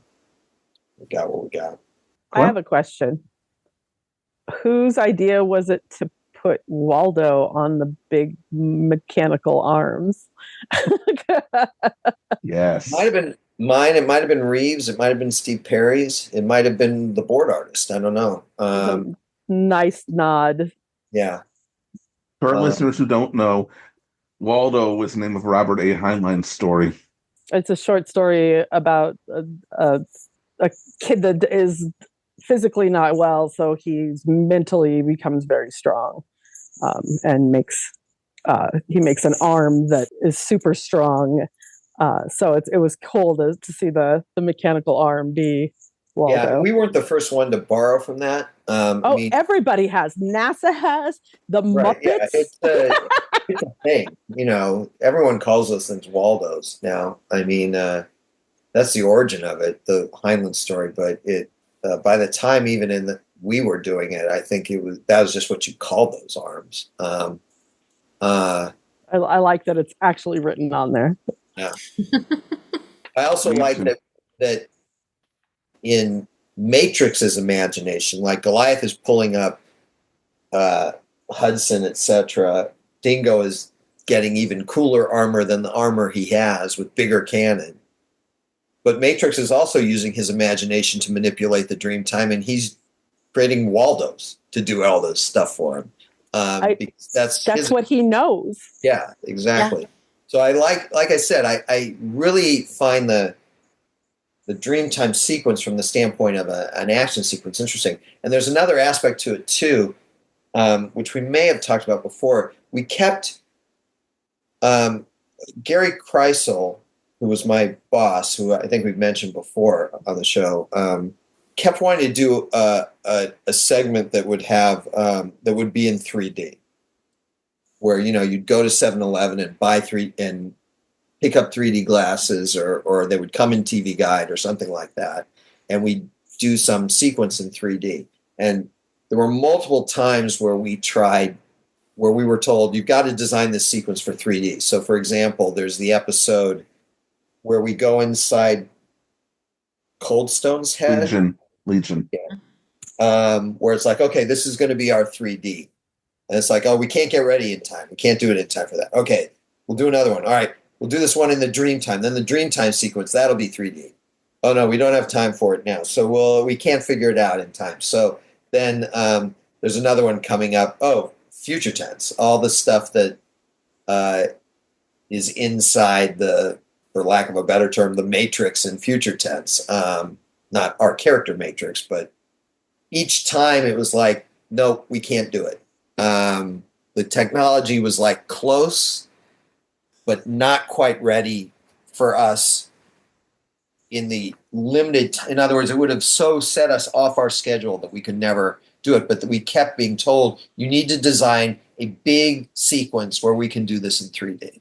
we got what we got. I have a question. Whose idea was it to put Waldo on the big mechanical arms? Yes. Might have been mine. It might have been Reeves. It might have been Steve Perry's. It might have been the board artist. I don't know. Nice nod. Yeah. For our listeners who don't know, Waldo was the name of Robert A. Heinlein's story. It's a short story about a kid that is physically not well, so he's mentally becomes very strong, and he makes an arm that is super strong. So it was cool to see the mechanical arm be Waldo. Yeah, we weren't the first one to borrow from that. Everybody has. NASA has. The right, Muppets. Yeah, it's a thing. Everyone calls those things Waldos now. I mean, that's the origin of it, the Heinlein story. But it by the time even we were doing it, I think that was just what you called those arms. I like that it's actually written on there. Yeah. I also like that in Matrix's imagination, like Goliath is pulling up Hudson, etc. Dingo is getting even cooler armor than the armor he has with bigger cannon. But Matrix is also using his imagination to manipulate the dream time, and he's creating Waldos to do all this stuff for him. Because that's what he knows. Yeah, exactly. Yeah. So I like I said, I really find the Dreamtime sequence from the standpoint of an action sequence interesting. And there's another aspect to it too, which we may have talked about before. We kept Gary Kreisel, who was my boss, who I think we've mentioned before on the show, kept wanting to do a segment that would have that would be in 3D, where you'd go to 7-Eleven and buy and pick up 3D glasses, or they would come in TV Guide or something like that, and we'd do some sequence in 3D. And there were multiple times where we were told, you've got to design this sequence for 3D. So, for example, there's the episode where we go inside Coldstone's head. Legion. Yeah. Where it's like, okay, this is going to be our 3D. And it's like, oh, we can't get ready in time. We can't do it in time for that. Okay, we'll do another one. All right, we'll do this one in the dream time. Then the dream time sequence, that'll be 3D. Oh, no, we don't have time for it now. So we can't figure it out in time. So then there's another one coming up. Oh, future tense. All the stuff that is inside for lack of a better term, the matrix in future tense. Not our character matrix, but each time it was like, nope, we can't do it. The technology was like close, but not quite ready for us in the limited in other words, it would have so set us off our schedule that we could never do it. But we kept being told, you need to design a big sequence where we can do this in 3D.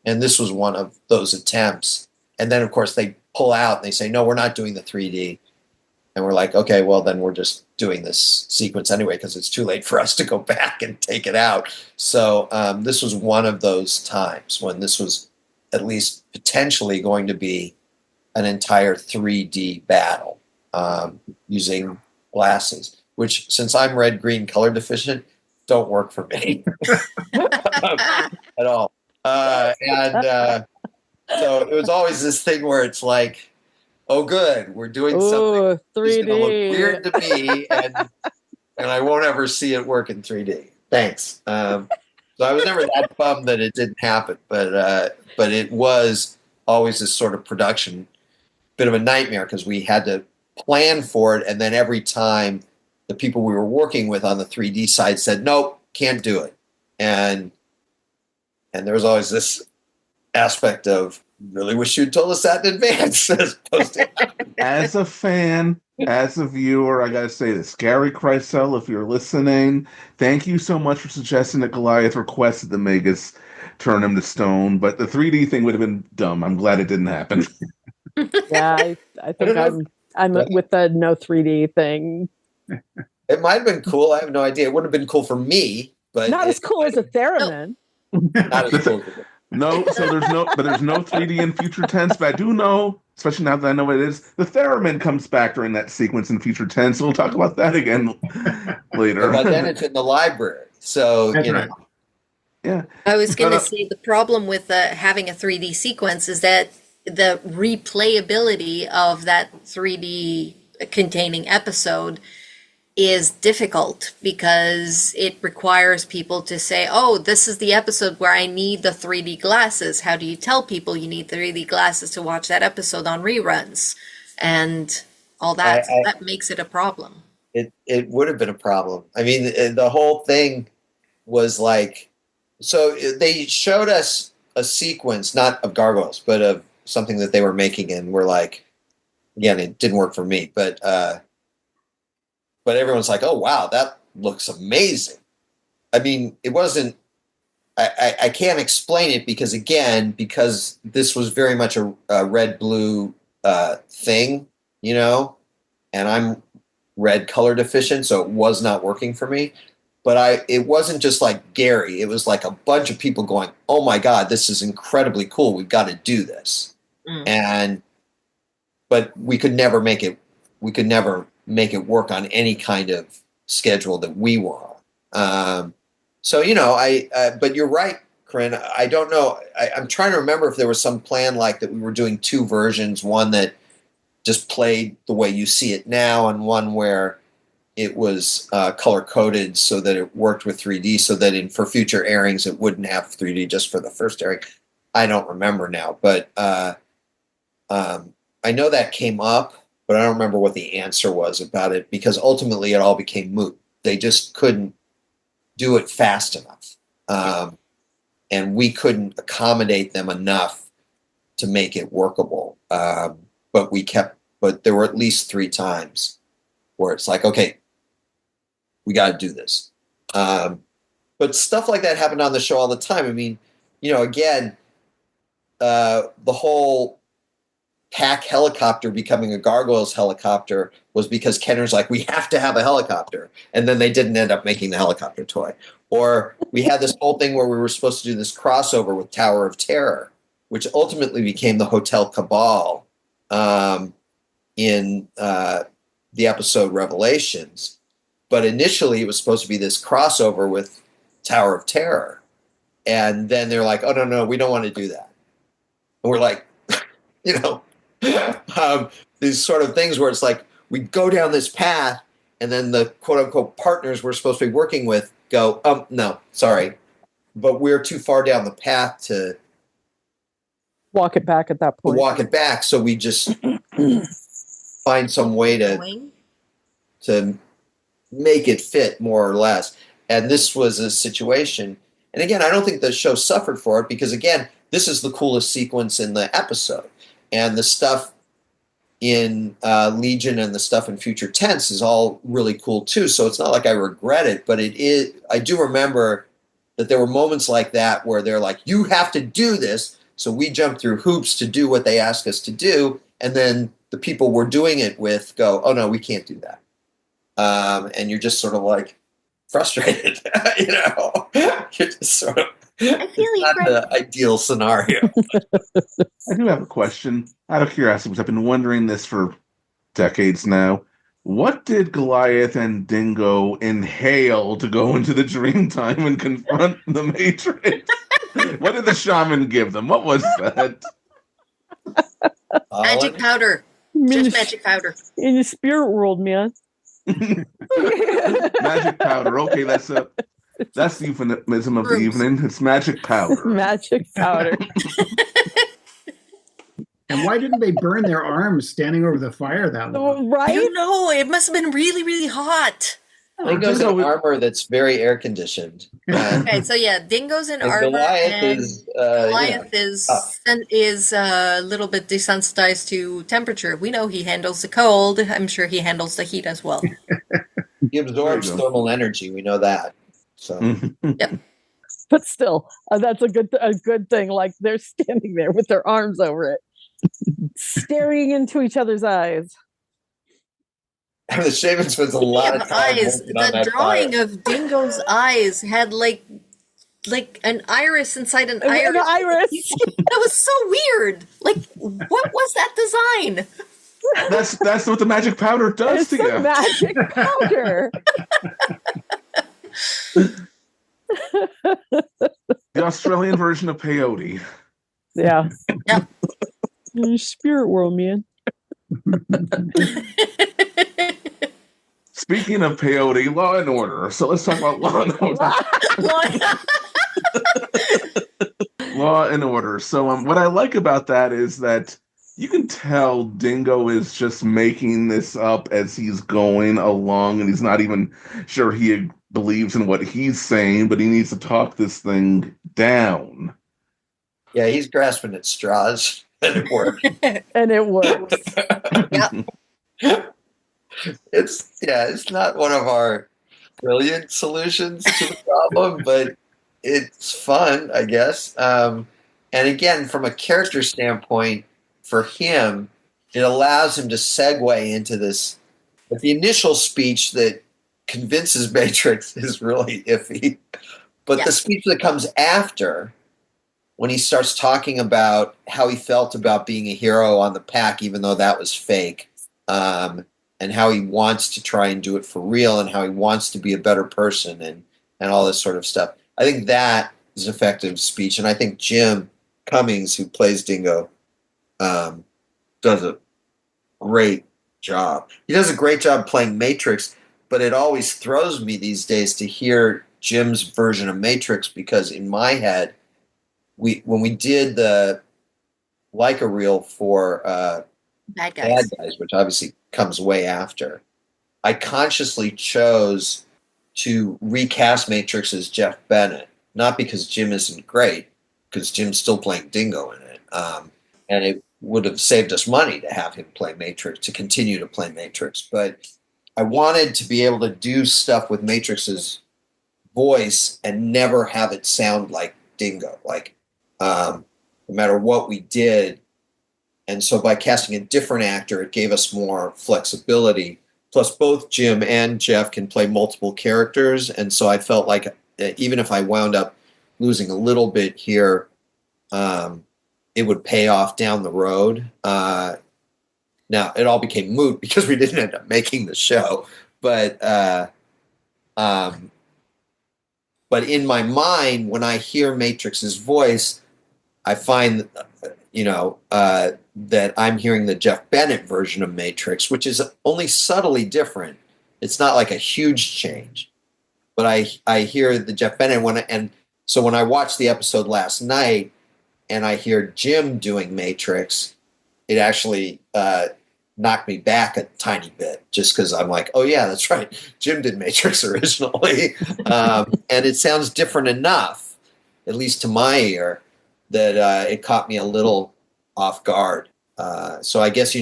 And this was one of those attempts. And then, of course, they pull out and they say, no, we're not doing the 3D. And we're like, okay, well, then we're just doing this sequence anyway because it's too late for us to go back and take it out. So this was one of those times when this was at least potentially going to be an entire 3D battle using glasses, which, since I'm red-green color deficient, don't work for me at all. So it was always this thing where it's like, oh, good, we're doing something 3D. It's going to look weird to me, and I won't ever see it work in 3D. Thanks. So I was never that bummed that it didn't happen, but it was always this sort of production, bit of a nightmare because we had to plan for it, and then every time the people we were working with on the 3D side said, nope, can't do it. And there was always this aspect of, really wish you'd told us that in advance. As opposed to as a fan, as a viewer, I gotta say this. Gary Kreisel, if you're listening, thank you so much for suggesting that Goliath requested the Magus turn him to stone, but the 3D thing would have been dumb. I'm glad it didn't happen. Yeah, I think I'm with the no 3D thing. It might have been cool. I have no idea. It wouldn't have been cool for me, but not as cool as a theremin. Not as cool. No, so there's no 3D in future tense, but I do know, especially now that I know what it is, the theremin comes back during that sequence in future tense. So we'll talk about that again later. But then it's in the library, so That's right. Yeah. I was going to say the problem with having a 3D sequence is that the replayability of that 3D containing episode is difficult because it requires people to say, oh, this is the episode where I need the 3D glasses. How do you tell people you need 3D glasses to watch that episode on reruns? And all that. So that makes it a problem. It would have been a problem. I mean, the whole thing was like, so they showed us a sequence, not of gargoyles, but of something that they were making, and we're like, again, it didn't work for me, but everyone's like, oh wow, that looks amazing. I mean, it wasn't. I can't explain it because this was very much a red-blue thing, you know, and I'm red color deficient, so it was not working for me. But it wasn't just like Gary. It was like a bunch of people going, oh my God, this is incredibly cool. We've got to do this. But we could never make it work on any kind of schedule that we were on. So, you know, but you're right, Corinne. I don't know. I'm trying to remember if there was some plan like that we were doing two versions, one that just played the way you see it now and one where it was color-coded so that it worked with 3D so that for future airings it wouldn't have 3D just for the first airing. I don't remember now, but I know that came up, but I don't remember what the answer was about it because ultimately it all became moot. They just couldn't do it fast enough. And we couldn't accommodate them enough to make it workable. But there were at least 3 times where it's like, okay, we got to do this. But stuff like that happened on the show all the time. I mean, you know, again, the whole Pack helicopter becoming a Gargoyles helicopter was because Kenner's like, we have to have a helicopter. And then they didn't end up making the helicopter toy. Or we had this whole thing where we were supposed to do this crossover with Tower of Terror, which ultimately became the Hotel Cabal in the episode Revelations. But initially it was supposed to be this crossover with Tower of Terror. And then they're like, oh, no, we don't want to do that. And we're like, you know, these sort of things where it's like we go down this path and then the quote-unquote partners we're supposed to be working with go, no, sorry. But we're too far down the path to walk it back at that point. Walk it back, so we just find some way to make it fit more or less. And this was a situation. And again, I don't think the show suffered for it because, again, this is the coolest sequence in the episode. And the stuff in Legion and the stuff in Future Tense is all really cool too. So it's not like I regret it, but I do remember that there were moments like that where they're like, you have to do this. So we jump through hoops to do what they ask us to do. And then the people we're doing it with go, oh no, we can't do that. And you're just sort of like frustrated, you know, you're just sort of, I feel it's not the ideal scenario. I do have a question out of curiosity because I've been wondering this for decades now. What did Goliath and Dingo inhale to go into the dream time and confront the Matrix? What did the shaman give them? What was that? Magic powder. Just magic powder. In the spirit world, man. Magic powder. Okay, that's the euphemism of the evening. It's magic powder. Magic powder. And why didn't they burn their arms standing over the fire that long? Right? I don't know. It must have been really, really hot. Dingo's in armor that's very air conditioned. Okay, so yeah, Dingo's in armor. Goliath is a little bit desensitized to temperature. We know he handles the cold. I'm sure he handles the heat as well. He absorbs thermal energy. We know that. So, yep. But still, that's a good thing. Like they're standing there with their arms over it, staring into each other's eyes. And the shaman spends a lot of time working on that drawing fire. of Dingo's eyes had like an iris inside an iris. An iris. That was so weird. Like, what was that design? That's what the magic powder does It's to you. Magic powder. The Australian version of peyote. Yeah. Yep. Spirit world, man. Speaking of peyote, Law and Order. So let's talk about Law and Order. Law and Order. So what I like about that is that You can tell Dingo is just making this up as he's going along, and he's not even sure he believes in what he's saying, but he needs to talk this thing down. Yeah, he's grasping at straws, and it works. And it works. It's not one of our brilliant solutions to the problem, but it's fun, I guess. And again, from a character standpoint, for him, it allows him to segue into this. But the initial speech that convinces Matrix is really iffy. But the speech that comes after, when he starts talking about how he felt about being a hero on the pack, even though that was fake, and how he wants to try and do it for real, and how he wants to be a better person, and all this sort of stuff. I think that is effective speech, and I think Jim Cummings, who plays Dingo, does a great job. He does a great job playing Matrix, but it always throws me these days to hear Jim's version of Matrix, because in my head, when we did the Leica reel for Bad Guys, which obviously comes way after, I consciously chose to recast Matrix as Jeff Bennett, not because Jim isn't great, because Jim's still playing Dingo in it, and it would have saved us money to have him play Matrix, to continue to play Matrix. But I wanted to be able to do stuff with Matrix's voice and never have it sound like Dingo, no matter what we did. And so by casting a different actor, it gave us more flexibility. Plus, both Jim and Jeff can play multiple characters. And so I felt like even if I wound up losing a little bit here, it would pay off down the road. Now, it all became moot because we didn't end up making the show. But in my mind, when I hear Matrix's voice, I find, that I'm hearing the Jeff Bennett version of Matrix, which is only subtly different. It's not like a huge change, but I hear the Jeff Bennett and so when I watched the episode last night and I hear Jim doing Matrix, it actually knocked me back a tiny bit, just because I'm like, oh yeah, that's right, Jim did Matrix originally, and it sounds different enough, at least to my ear, that it caught me a little off guard. So I guess,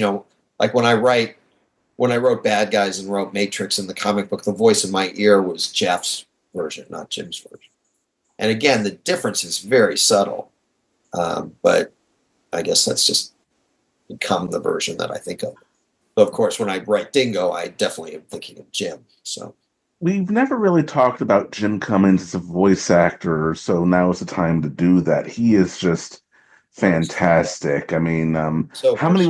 like when I wrote Bad Guys and wrote Matrix in the comic book, the voice in my ear was Jeff's version, not Jim's version. And again, the difference is very subtle, but I guess that's just become the version that I think of. But of course, when I write Dingo, I definitely am thinking of Jim. So We've never really talked about Jim Cummings as a voice actor, so now is the time to do that. He is just fantastic. I mean, how many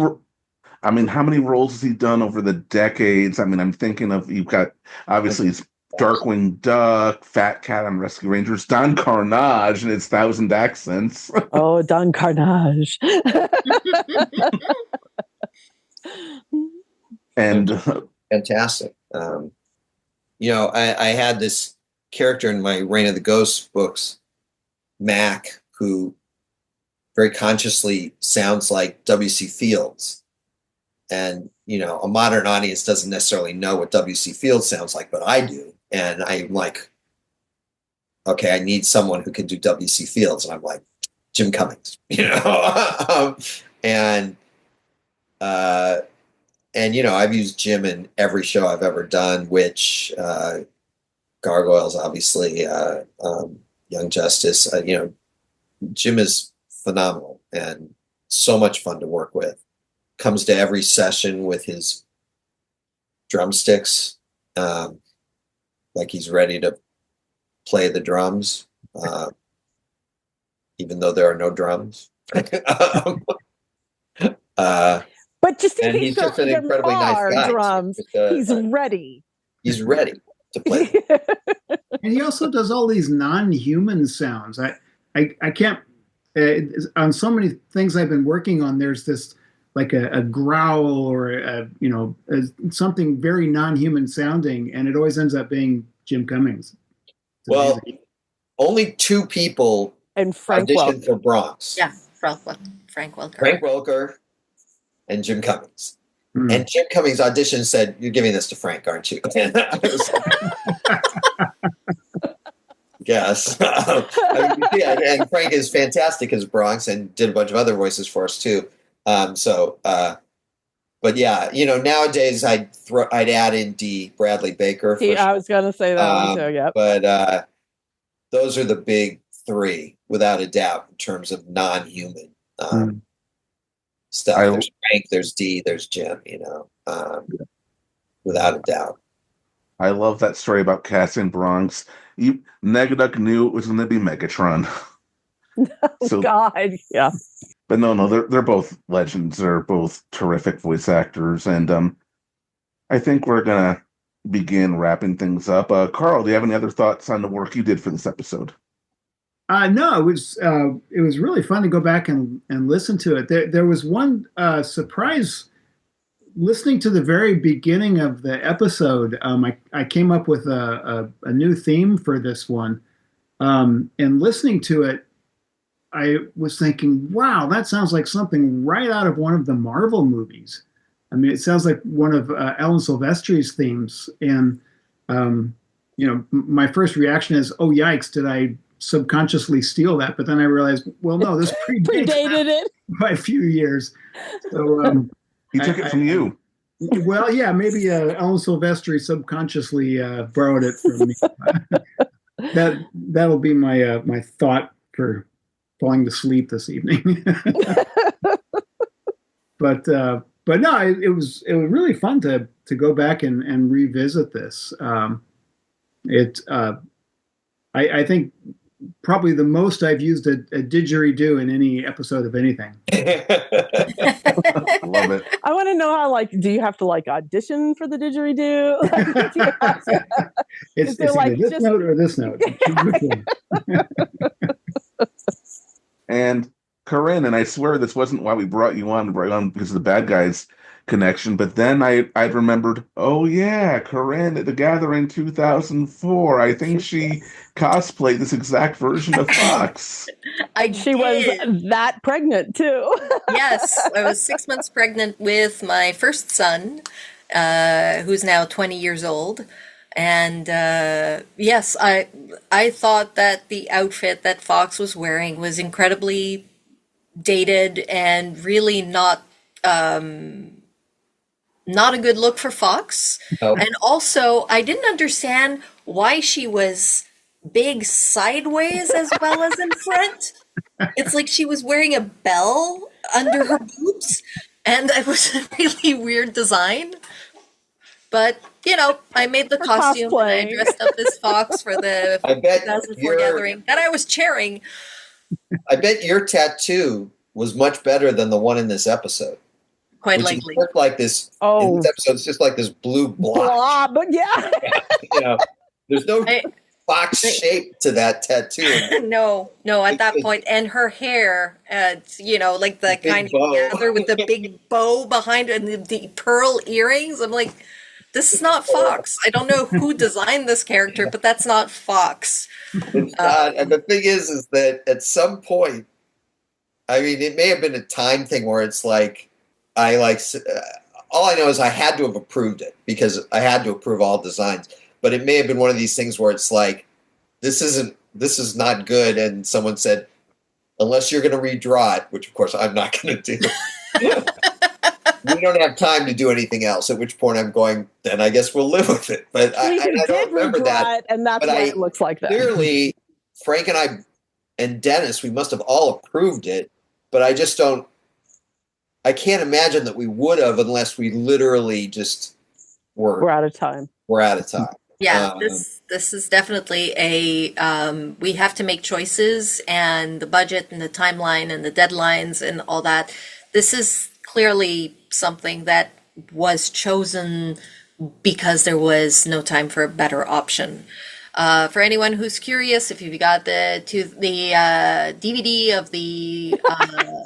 roles has he done over the decades? I mean, I'm thinking of, you've got obviously it's Darkwing Duck, Fat Cat on Rescue Rangers, Don Carnage and its 1,000 accents. Oh, Don Carnage. And fantastic. I had this character in my Reign of the Ghosts books, Mac, who very consciously sounds like W.C. Fields. And, a modern audience doesn't necessarily know what W.C. Fields sounds like, but I do. And I'm like, okay, I need someone who can do W.C. Fields. And I'm like, Jim Cummings, And I've used Jim in every show I've ever done, which Gargoyles, obviously, Young Justice. Jim is phenomenal and so much fun to work with. Comes to every session with his drumsticks, like he's ready to play the drums, even though there are no drums. But just and he's just an incredibly nice guy. Drums. He's ready. He's ready to play. And he also does all these non-human sounds. I can't. On so many things I've been working on, there's this like a growl or something very non-human sounding, and it always ends up being Jim Cummings. Well, only two people and Frank auditioned for Bronx. Yeah, Frank Welker. Frank Welker and Jim Cummings. Hmm. And Jim Cummings auditioned and said, "You're giving this to Frank, aren't you?" And I was like, yes. I mean, yeah, and Frank is fantastic as Bronx and did a bunch of other voices for us too. But yeah, nowadays I'd add in D. Bradley Baker. I was going to say that one too. Yep. But those are the big three, without a doubt, in terms of non-human stuff. There's Frank, there's D, there's Jim. Without a doubt. I love that story about Cass and Bronx. Negaduck knew it was going to be Megatron. So, God, yeah. But no, they're both legends. They're both terrific voice actors, and I think we're gonna begin wrapping things up. Carl, do you have any other thoughts on the work you did for this episode? No, it was really fun to go back and listen to it. There was one surprise. Listening to the very beginning of the episode, I came up with a new theme for this one, and listening to it, I was thinking, wow, that sounds like something right out of one of the Marvel movies. I mean, it sounds like one of Alan Silvestri's themes. And, my first reaction is, oh, yikes, did I subconsciously steal that? But then I realized, well, no, this predated it by a few years. So he took it from you. Well, yeah, maybe Alan Silvestri subconsciously borrowed it from me. That'll be my thought for falling to sleep this evening. But no, it was really fun to go back and revisit this. I think probably the most I've used a didgeridoo in any episode of anything. Love it. I want to know how, do you have to audition for the didgeridoo? It's either this note or this note. And Corinne, and I swear this wasn't why we brought you on. We brought you on because of the bad guys connection. But then I'd remembered, oh yeah, Corinne at the Gathering 2004. I think she cosplayed this exact version of Fox. She was that pregnant too. Yes, I was 6 months pregnant with my first son, who's now 20 years old. And yes, I thought that the outfit that Fox was wearing was incredibly dated and really not a good look for Fox. Oh. And also, I didn't understand why she was big sideways as well as in front. It's like she was wearing a bell under her boobs, and it was a really weird design. But, I made the costume and I dressed up as Fox for the 2004 gathering that I was chairing. I bet your tattoo was much better than the one in this episode. Quite likely. Looked like this. In this episode, it's just like this blue blob. But yeah. There's no Fox shape to that tattoo. No, at that point. And her hair, like the kind of gather with the big bow behind it and the pearl earrings. I'm like, this is not Fox. I don't know who designed this character, but that's not Fox. It's not. And the thing is that at some point, I mean, it may have been a time thing where it's like, all I know is I had to have approved it because I had to approve all designs. But it may have been one of these things where it's like, this is not good. And someone said, unless you're going to redraw it, which of course I'm not going to do. We don't have time to do anything else. At which point I'm going, then I guess we'll live with it. But I don't remember that. And that's why it looks like that. Clearly, Frank and I and Dennis, we must have all approved it. But I just don't. I can't imagine that we would have unless we literally just we're out of time. We're out of time. Yeah, this is definitely we have to make choices, and the budget and the timeline and the deadlines and all that. This is clearly something that was chosen because there was no time for a better option. For anyone who's curious, if you've got the DVD of the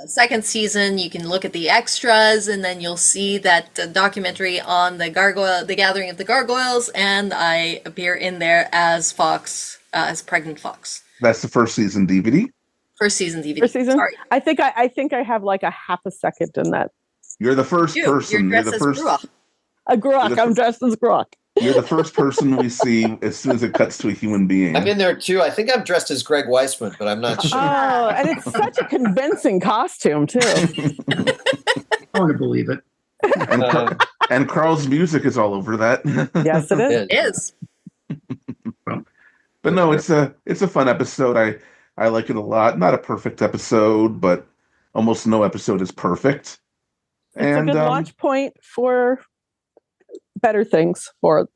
second season, you can look at the extras, and then you'll see that documentary on the Gathering of the Gargoyles, and I appear in there as Fox, as pregnant Fox. That's the first season DVD. First season DVD. First season. Sorry. I think I have like a half a second in that You're the first You're person. You're dressed the as first. Grok. A grok. I'm dressed as grok. You're the first person we see as soon as it cuts to a human being. I'm in there too. I think I'm dressed as Greg Weisman, but I'm not sure. Oh, and it's such a convincing costume too. I want to believe it. And Carl's music is all over that. Yes, it is. It is. But no, it's a fun episode. I like it a lot. Not a perfect episode, but almost no episode is perfect. It's a good watch point for better things for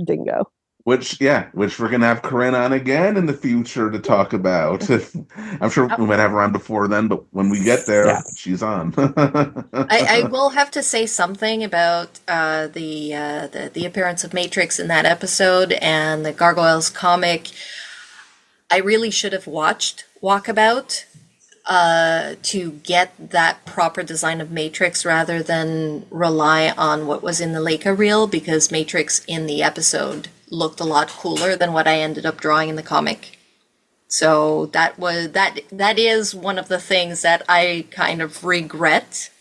Dingo. Which we're gonna have Corinne on again in the future to talk about. I'm sure we might have her on before then, but when we get there, she's on. I will have to say something about the appearance of Matrix in that episode and the Gargoyles comic. I really should have watched Walkabout to get that proper design of Matrix rather than rely on what was in the Leica reel, because Matrix in the episode looked a lot cooler than what I ended up drawing in the comic. So that is one of the things that I kind of regret,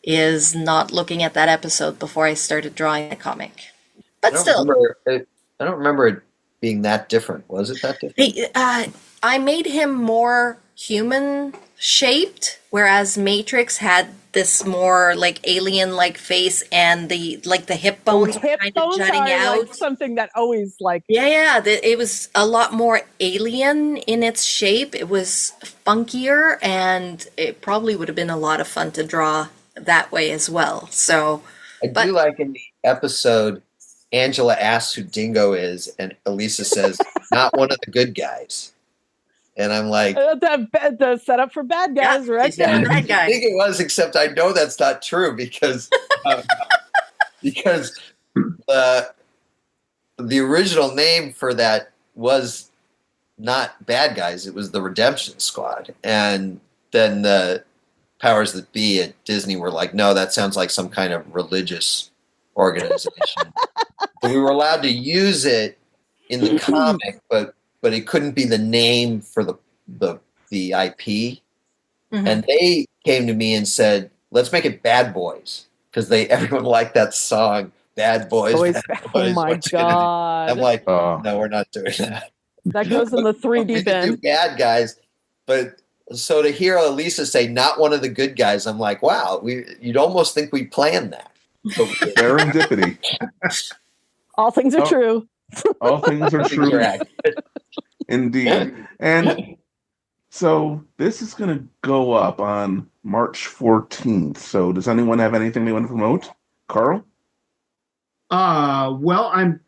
is not looking at that episode before I started drawing the comic. But I don't remember it being that different. Was it that different? I made him more human shaped, whereas Matrix had this more like alien like face, and the hip bones were kind of jutting out. Like something that always like it was a lot more alien in its shape. It was funkier, and it probably would have been a lot of fun to draw that way as well. So do like in the episode, Angela asks who Dingo is, and Elisa says, "Not one of the good guys." And I'm like, the setup for bad guys, right? Yeah, bad guy. I think it was, except I know that's not true because the original name for that was not bad guys; it was the Redemption Squad. And then the powers that be at Disney were like, "No, that sounds like some kind of religious organization." But we were allowed to use it in the comic, but it couldn't be the name for the IP. Mm-hmm. And they came to me and said, "Let's make it Bad Boys," because everyone liked that song, Bad Boys. Bad Boys. Oh my God. I'm like, no, we're not doing that. That goes in the 3D bin. Do bad guys. But so to hear Elisa say, "Not one of the good guys," I'm like, wow, you'd almost think we planned that. Serendipity. All things are true. All things are true. Indeed. And so this is going to go up on March 14th. So does anyone have anything they want to promote? Carl? Well, I'm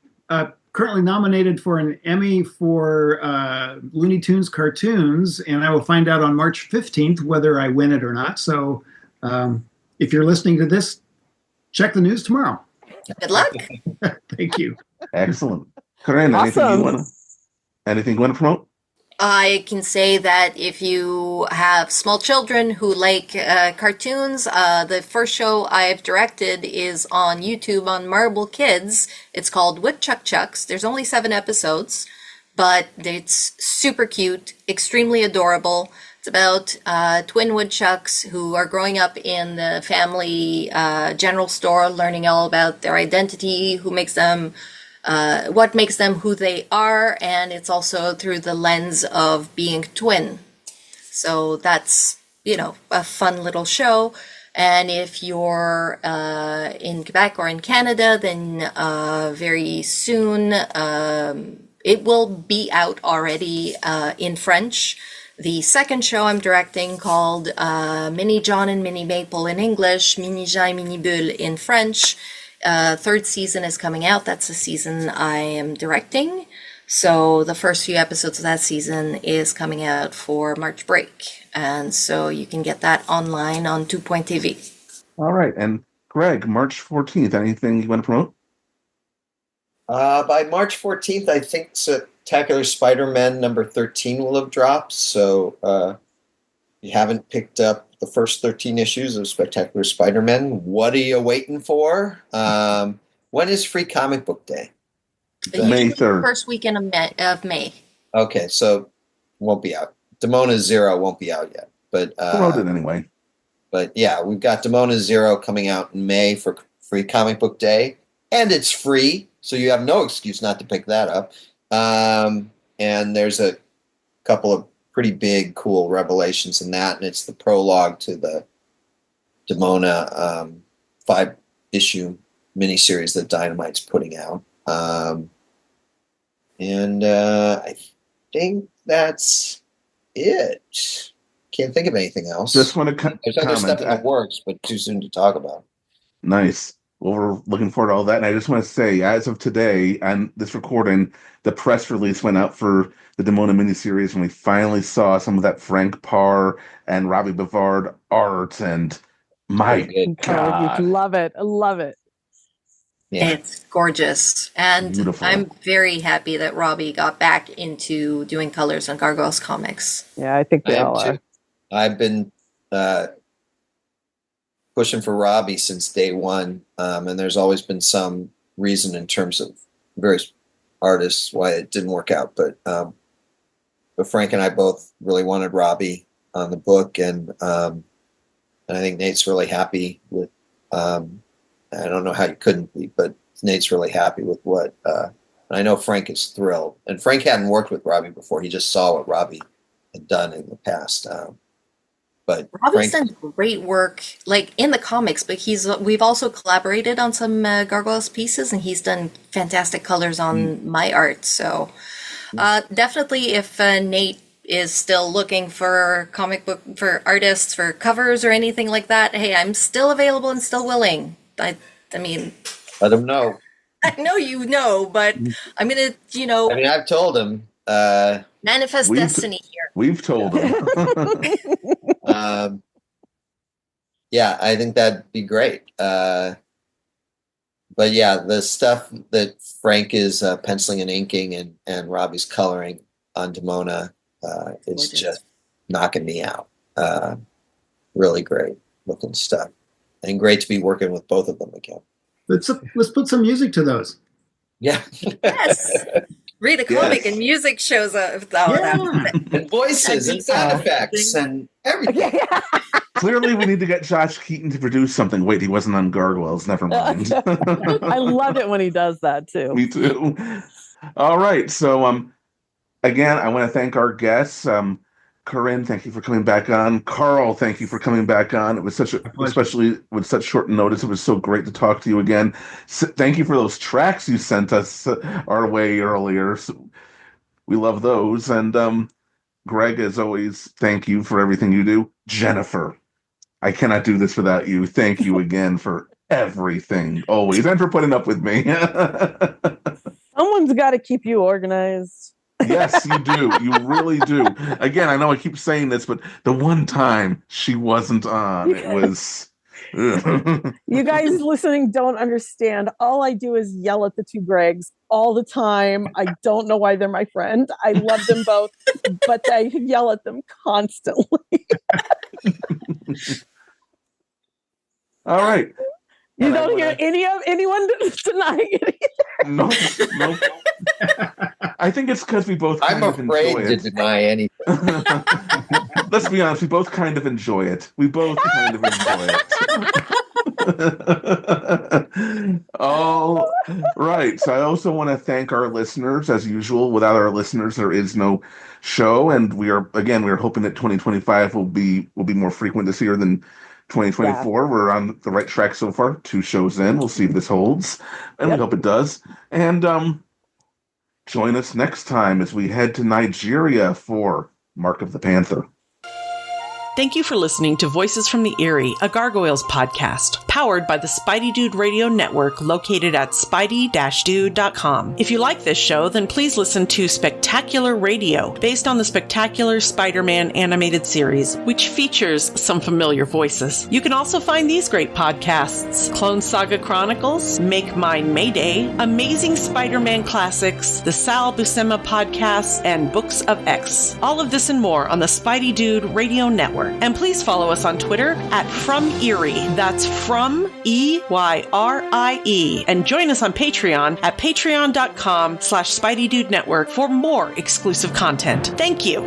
currently nominated for an Emmy for Looney Tunes cartoons, and I will find out on March 15th whether I win it or not. So if you're listening to this, check the news tomorrow. Good luck. Thank you. Excellent. Corinne, awesome. Anything you want to promote? I can say that if you have small children who like cartoons, the first show I've directed is on YouTube on Marble Kids. It's called Woodchuck Chucks. There's only 7 episodes, but it's super cute, extremely adorable. It's about twin woodchucks who are growing up in the family general store, learning all about their identity, what makes them who they are, and it's also through the lens of being twin. So that's, a fun little show. And if you're in Quebec or in Canada, then very soon it will be out already in French. The second show I'm directing, called Mini John and Mini Maple in English, Mini Jean and Mini Bulle in French. 3rd season is coming out. That's the season I am directing. So the first few episodes of that season is coming out for March break. And so you can get that online on 2.tv. All right. And Greg, March 14th, anything you want to promote? By March 14th, I think Spectacular Spider-Man number 13 will have dropped. So if you haven't picked up the first 13 issues of Spectacular Spider-Man, what are you waiting for? When is Free Comic Book Day? May 3rd. First weekend of May. Okay, so won't be out. Demona Zero won't be out yet. But promote it anyway. But yeah, we've got Demona Zero coming out in May for Free Comic Book Day, and it's free, so you have no excuse not to pick that up. And there's a couple of pretty big, cool revelations in that, and it's the prologue to the Demona 5-issue miniseries that Dynamite's putting out. And I think that's it. Can't think of anything else. Just want to There's other stuff in the works, but too soon to talk about. Nice. Well, we're looking forward to all that. And I just want to say, as of today, and this recording, the press release went out for the Demona miniseries, and we finally saw some of that Frank Paur and Robbie Bavard art. And my God, love it. I love it. Yeah. It's gorgeous. And beautiful. I'm very happy that Robbie got back into doing colors on Gargoyles comics. Yeah, I think they all are. I've been pushing for Robbie since day one, and there's always been some reason in terms of various artists why it didn't work out. But Frank and I both really wanted Robbie on the book, and I think Nate's really happy with. I don't know how you couldn't be, but Nate's really happy with what. I know Frank is thrilled, and Frank hadn't worked with Robbie before. He just saw what Robbie had done in the past. But Robbie's done great work, like in the comics. But we've also collaborated on some Gargoyles pieces, and he's done fantastic colors on my art. So definitely, if Nate is still looking for comic book for artists for covers or anything like that, hey, I'm still available and still willing. I mean, let him know. I know you know, but I'm gonna, I mean, I've told him. Manifest destiny here. We've told him. Yeah, I think that'd be great. But yeah, the stuff that Frank is penciling and inking and Robbie's coloring on Demona is just knocking me out. Really great looking stuff. And great to be working with both of them again. Let's put some music to those. Yeah. Yes. Read a comic and music shows up. And voices and sound effects and everything. Clearly, we need to get Josh Keaton to produce something. Wait, he wasn't on Gargoyles. Never mind. I love it when he does that, too. Me too. All right. So, again, I want to thank our guests. Corinne, thank you for coming back on. Carl, thank you for coming back on. It was especially with such short notice, it was so great to talk to you again. Thank you for those tracks you sent us our way earlier. So we love those. And Greg, as always, thank you for everything you do. Jennifer, I cannot do this without you. Thank you again for everything, always, and for putting up with me. Someone's got to keep you organized. Yes, you do. You really do. Again, I know I keep saying this, but the one time she wasn't on, it was... You guys listening don't understand. All I do is yell at the two Gregs all the time. I don't know why they're my friend. I love them both, but I yell at them constantly. All right. You don't hear anyone denying it either. Nope. I think it's because we both I'm afraid to deny anything. Let's be honest, we both kind of enjoy it. We both kind of enjoy it. All right. So I also want to thank our listeners, as usual. Without our listeners, there is no show. And we are hoping that 2025 will be more frequent this year than 2024. Yeah. We're on the right track so far. 2 shows in. We'll see if this holds. And we hope it does. And join us next time as we head to Nigeria for Mark of the Panther. Thank you for listening to Voices from the Eyrie, a Gargoyles podcast, powered by the Spidey Dude Radio Network, located at spidey-dude.com. If you like this show, then please listen to Spectacular Radio, based on the Spectacular Spider-Man animated series, which features some familiar voices. You can also find these great podcasts: Clone Saga Chronicles, Make Mine Mayday, Amazing Spider-Man Classics, the Sal Buscema Podcast, and Books of X. All of this and more on the Spidey Dude Radio Network. And please follow us on Twitter at From Eyrie. That's From EYRIE. And join us on Patreon at patreon.com/SpideyDude Network for more exclusive content. Thank you.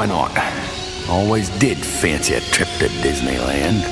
why not? Always did fancy a trip to Disneyland.